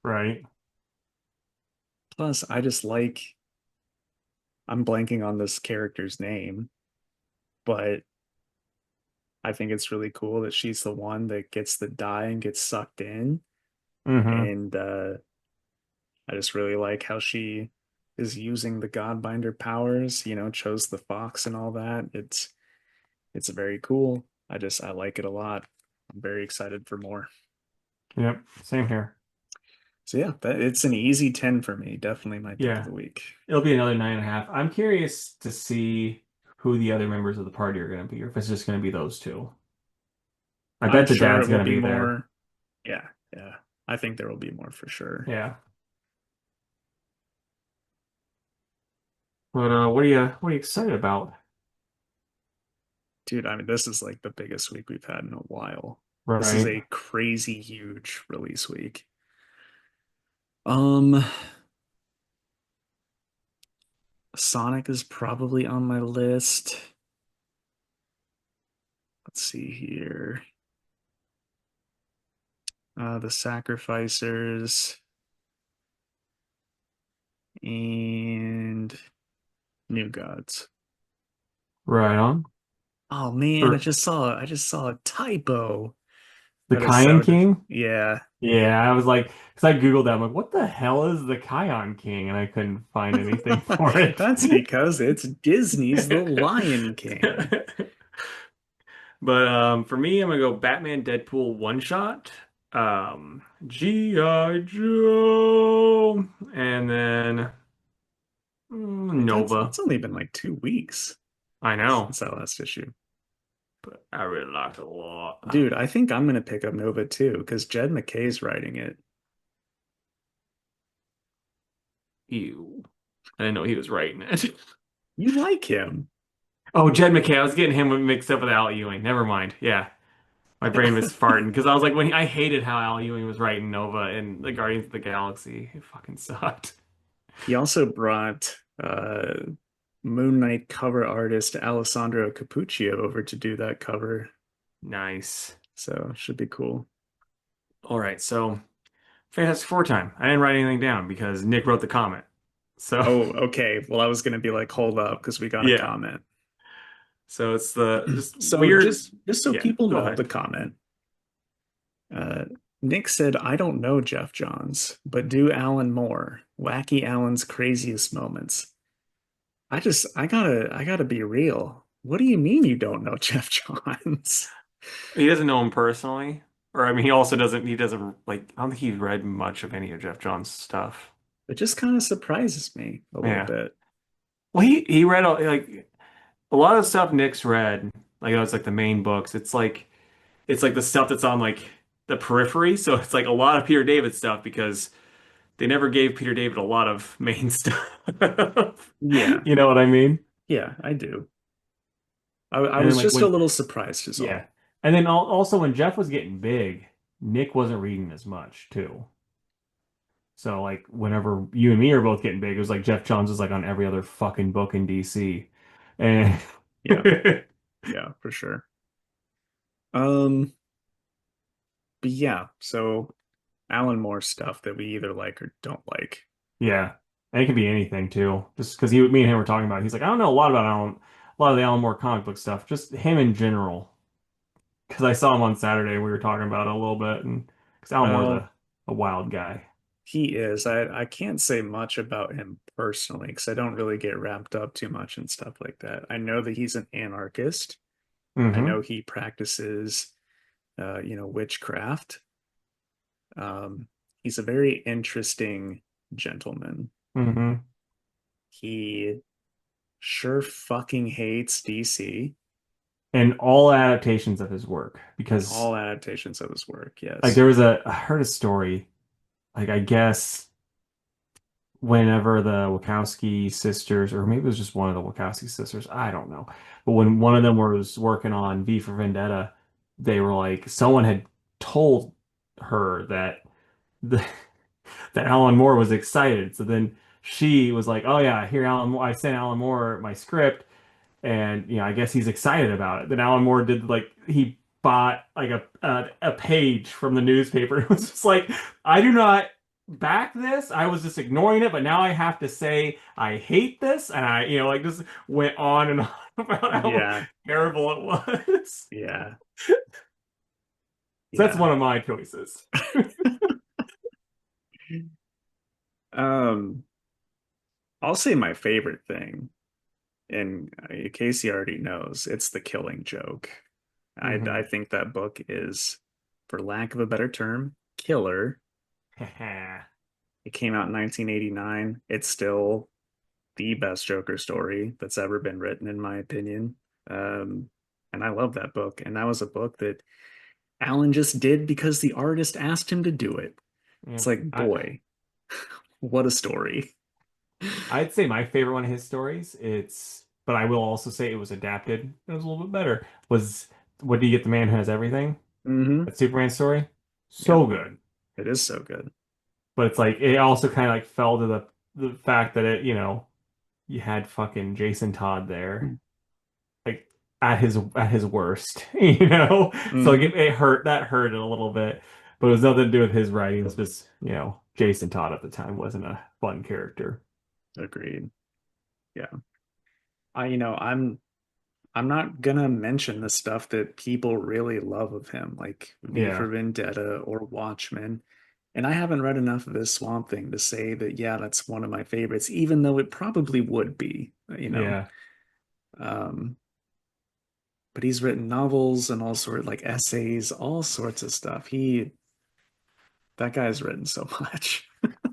Right. Plus, I'm blanking on this character's name, but I think it's really cool that she's the one that gets the die and gets sucked in. Hmm. And I just really like how she is using the Godbinder powers, chose the fox and all that. It's very cool. I like it a lot. I'm very excited for more. Yep. Same here. So yeah, it's an easy 10 for me. Definitely my pick of Yeah. the week. It'll be another 9.5. I'm curious to see who the other members of the party are going to be, or if it's just going to be those two. I I'm bet the sure dad's it will gonna be be there. more. Yeah, yeah. I think there will be more for sure. Yeah. But what are you excited about? Dude, I mean, this is like the biggest week we've had in a while. This is Right. a crazy huge release week. Um, Sonic is probably on my list. Let's see here. The Sacrificers and New Gods. Right on. Oh man, For I just saw a typo. the That is Kion so King? yeah. Yeah, I was like, because I Googled that. I'm like, what the hell is the Kion King? And I couldn't find anything for it. That's because it's Disney's The Lion King. But for me, I'm gonna go Batman Deadpool one shot, G.I. Joe, and then Dude, Nova. that's only been like 2 weeks I know, since that last issue. but I really liked it a lot. Dude, I think I'm gonna pick up Nova too, because Jed McKay's writing it. Ew. I didn't know he was writing it. You like him. Oh, Jed McKay. I was getting him mixed up with Al Ewing. Never mind. Yeah. My brain was farting because I was like, I hated how Al Ewing was writing Nova and the Guardians of the Galaxy. It fucking sucked. He also brought Moon Knight cover artist Alessandro Cappuccio over to do that cover. Nice. So should be cool. All right, so Fantastic Four time. I didn't write anything down because Nick wrote the comment. So Oh, okay. Well, I was gonna be like, hold up, because we got a yeah. comment. So it's the just So weird. just so Yeah, people go know ahead. the comment. Uh, Nick said, I don't know Jeff Johns, but do Alan Moore. Wacky Alan's craziest moments. I gotta be real. What do you mean you don't know Jeff Johns? He doesn't know him personally, or I mean, he also doesn't. He doesn't like. I don't think he's read much of any of Jeff Johns' stuff. It just kind of surprises me a little Yeah. bit. Well, he read like a lot of stuff Nick's read. Like it's like the main books. It's like the stuff that's on like the periphery. So it's like a lot of Peter David stuff because they never gave Peter David a lot of main stuff. Yeah, You know what I mean? yeah, I do. I And then was like just a when little surprised is yeah. all. And then also when Jeff was getting big, Nick wasn't reading as much too. So like whenever you and me are both getting big, it was like Jeff Johns was like on every other fucking book in DC. And Yeah, yeah, for sure. Um, but yeah, so Alan Moore stuff that we either like or don't like. yeah. And it could be anything too. Just because me and him were talking about it. He's like, I don't know a lot about a lot of the Alan Moore comic book stuff, just him in general. Because I saw him on Saturday, we were talking about it a little bit, and because Alan Moore's Well, a wild guy. he is. I can't say much about him personally because I don't really get wrapped up too much in stuff like that. I know that he's an anarchist. I Mm-hmm. know he practices, witchcraft. Um, he's a very interesting gentleman. Mm-hmm. He sure fucking hates DC And all adaptations of his work, and because all adaptations of his work. like Yes. there was I heard a story, like I guess whenever the Wachowski sisters, or maybe it was just one of the Wachowski sisters, I don't know. But when one of them was working on V for Vendetta, they were like, someone had told her that the that Alan Moore was excited. So then she was like, "Oh yeah, here Alan Moore. I sent Alan Moore my script, and I guess he's excited about it." Then Alan Moore did like he bought like a page from the newspaper. It was just like, I do not back this. I was just ignoring it, but now I have to say I hate this, and I like just went on and on about how Yeah. terrible it was. Yeah. So that's Yeah. one of my choices. Um, I'll say my favorite thing, and Casey already knows, it's the Killing Joke. I Hmm. think that book is, for lack of a better term, killer. It came out in 1989. It's still the best Joker story that's ever been written, in my opinion. Um, and I love that book. And that was a book that Alan just did because the artist asked him to do it. Yeah. It's like, boy, what a story. I'd say my favorite one of his stories, but I will also say it was adapted. It was a little bit better. Was What Do You Get the Man Who Has Everything? Hmm. That Superman story. Yep, So good. it is so good. But it's like it also kind of like fell to the fact that you had fucking Jason Todd there, like at his worst, you know? So like Hmm. it hurt that hurt it a little bit, but it was nothing to do with his writing. It was just, Jason Todd at the time wasn't a fun character. Agreed. Yeah. I'm not gonna mention the stuff that people really love of him, like V for Yeah. Vendetta or Watchmen. And I haven't read enough of this Swamp Thing to say that, yeah, that's one of my favorites, even though it probably would be, you know. Yeah. Um, but he's written novels and all sort of like essays, all sorts of stuff. That guy's written so much.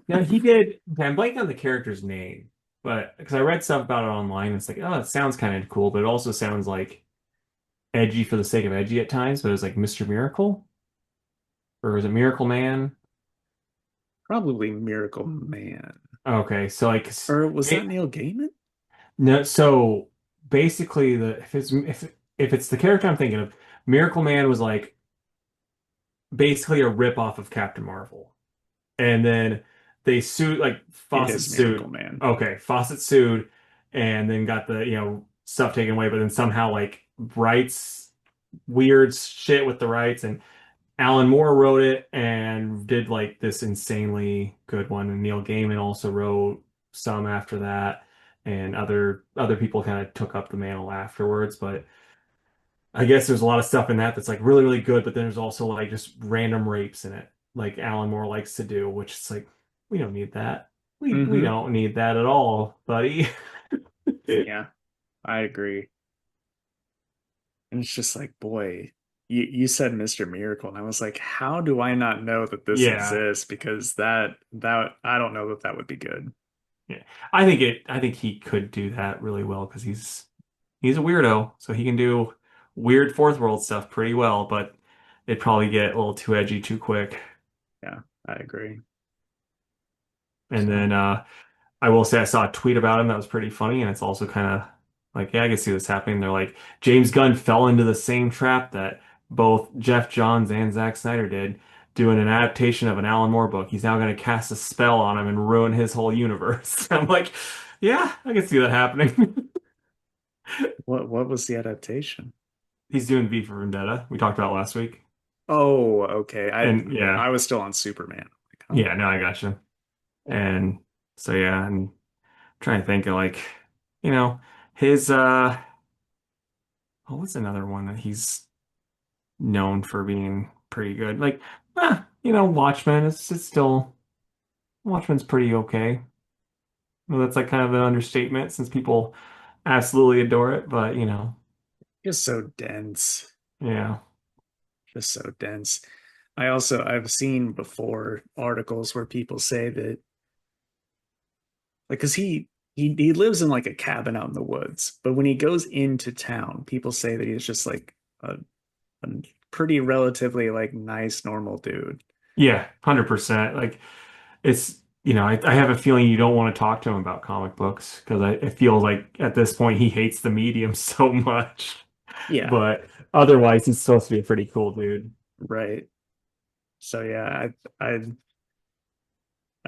Now he did. Okay, I'm blanking on the character's name, but because I read stuff about it online, it's like, oh, it sounds kind of cool, but it also sounds like edgy for the sake of edgy at times. But it was like Mr. Miracle, or was it Miracle Man? Probably Miracle Man. Okay, so like, Or was it, that Neil Gaiman? no, so basically, the if it's the character I'm thinking of, Miracle Man was like basically a rip off of Captain Marvel. And then they sued, like It Fawcett is Miracle sued. Man. Okay, Fawcett sued and then got the stuff taken away, but then somehow like rights weird shit with the rights, and Alan Moore wrote it and did like this insanely good one, and Neil Gaiman also wrote some after that, and other people kind of took up the mantle afterwards. But I guess there's a lot of stuff in that that's like really, really good, but then there's also like just random rapes in it, like Alan Moore likes to do, which is like, we don't need that. We Hmm. don't need that at all, buddy. Yeah, I agree. And it's just like, boy, you said Mr. Miracle, and I was like, how do I not know that this Yeah. exists? Because that I don't know that that would be good. Yeah. I think he could do that really well because he's a weirdo, so he can do weird fourth world stuff pretty well, but it'd probably get a little too edgy too quick. Yeah, I agree. And So then I will say I saw a tweet about him that was pretty funny, and it's also kind of like, yeah, I can see this happening. They're like, James Gunn fell into the same trap that both Jeff Johns and Zack Snyder did, doing an adaptation of an Alan Moore book. He's now going to cast a spell on him and ruin his whole universe. I'm like, yeah, I can see that happening. what was the adaptation? He's doing V for Vendetta. We talked about last week. Oh, okay. And yeah, I was still on Superman. Like, oh, yeah, no, I gotcha. And so yeah, and I'm trying to think of like, you know, his what was another one that he's known for being pretty good. Like, Watchmen. It's still Watchmen's pretty okay. Well, that's like kind of an understatement since people absolutely adore it. But just so dense. yeah, Just so dense. I've seen before articles where people say that like because he lives in like a cabin out in the woods, but when he goes into town, people say that he's just like a pretty relatively like nice normal dude. yeah, 100%. Like it's I have a feeling you don't want to talk to him about comic books because I feel like at this point he hates the medium so much. Yeah, But otherwise, he's supposed to be a pretty cool dude. right. So yeah, I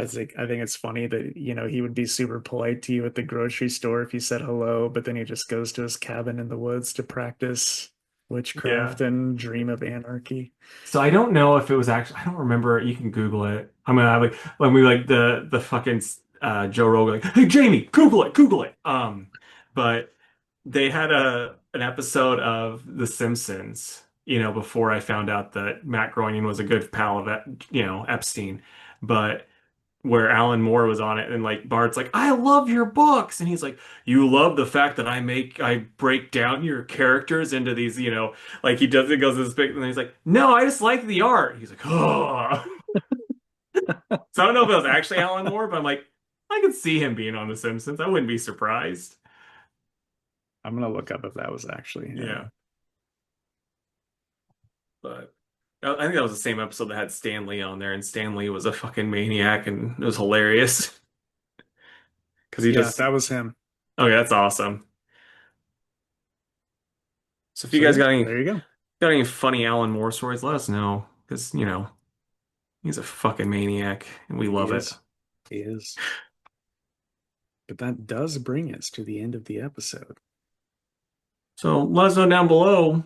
think it's funny that he would be super polite to you at the grocery store if you said hello, but then he just goes to his cabin in the woods to practice Yeah. witchcraft and dream of anarchy. So I don't know if it was actually, I don't remember. You can Google it. I'm gonna have like when we like the fucking Joe Rogan like, hey Jamie, Google it. But they had a an episode of The Simpsons, before I found out that Matt Groening was a good pal of Epstein, but where Alan Moore was on it, and like Bart's like, I love your books, and he's like, you love the fact that I break down your characters into these, like he does it goes this big, and then he's like, no, I just like the art. He's like, oh. So I don't know if it was actually Alan Moore, but I'm like, I could see him being on The Simpsons. I wouldn't be surprised. I'm gonna look up if that was actually him. Yeah, but. I think that was the same episode that had Stanley on there, and Stanley was a fucking maniac, and it was hilarious because he Yeah, just. that was him. Okay, that's awesome. So if you So guys yeah, there you go. got any funny Alan Moore stories, let us know because he's a fucking maniac, and we He love it. is. He is. But that does bring us to the end of the episode. So let us know down below,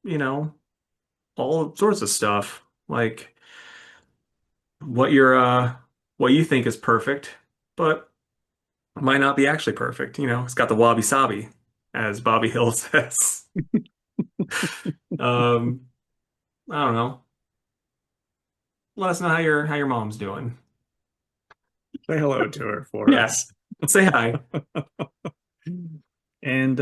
you know, all sorts of stuff like what your what you think is perfect, but might not be actually perfect. It's got the wabi sabi, as Bobby Hill says. Um, I don't know. Let us know how your mom's doing. Say hello to her for Yeah, us. say hi. And,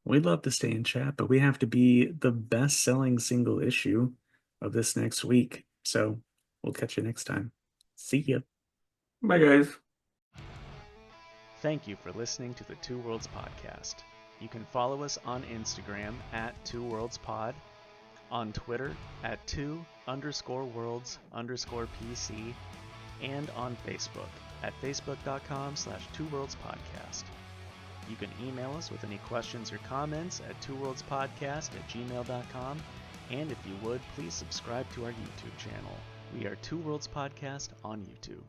we'd love to stay in chat, but we have to be the best selling single issue of this next week. So we'll catch you next time. See ya. Bye, guys. Thank you for listening to the Two Worlds Podcast. You can follow us on Instagram at Two Worlds Pod, on Twitter at two_worlds_PC, and on Facebook at facebook.com/twoworldspodcast. You can email us with any questions or comments at twoworldspodcast@gmail.com, and if you would, please subscribe to our YouTube channel. We are Two Worlds Podcast on YouTube.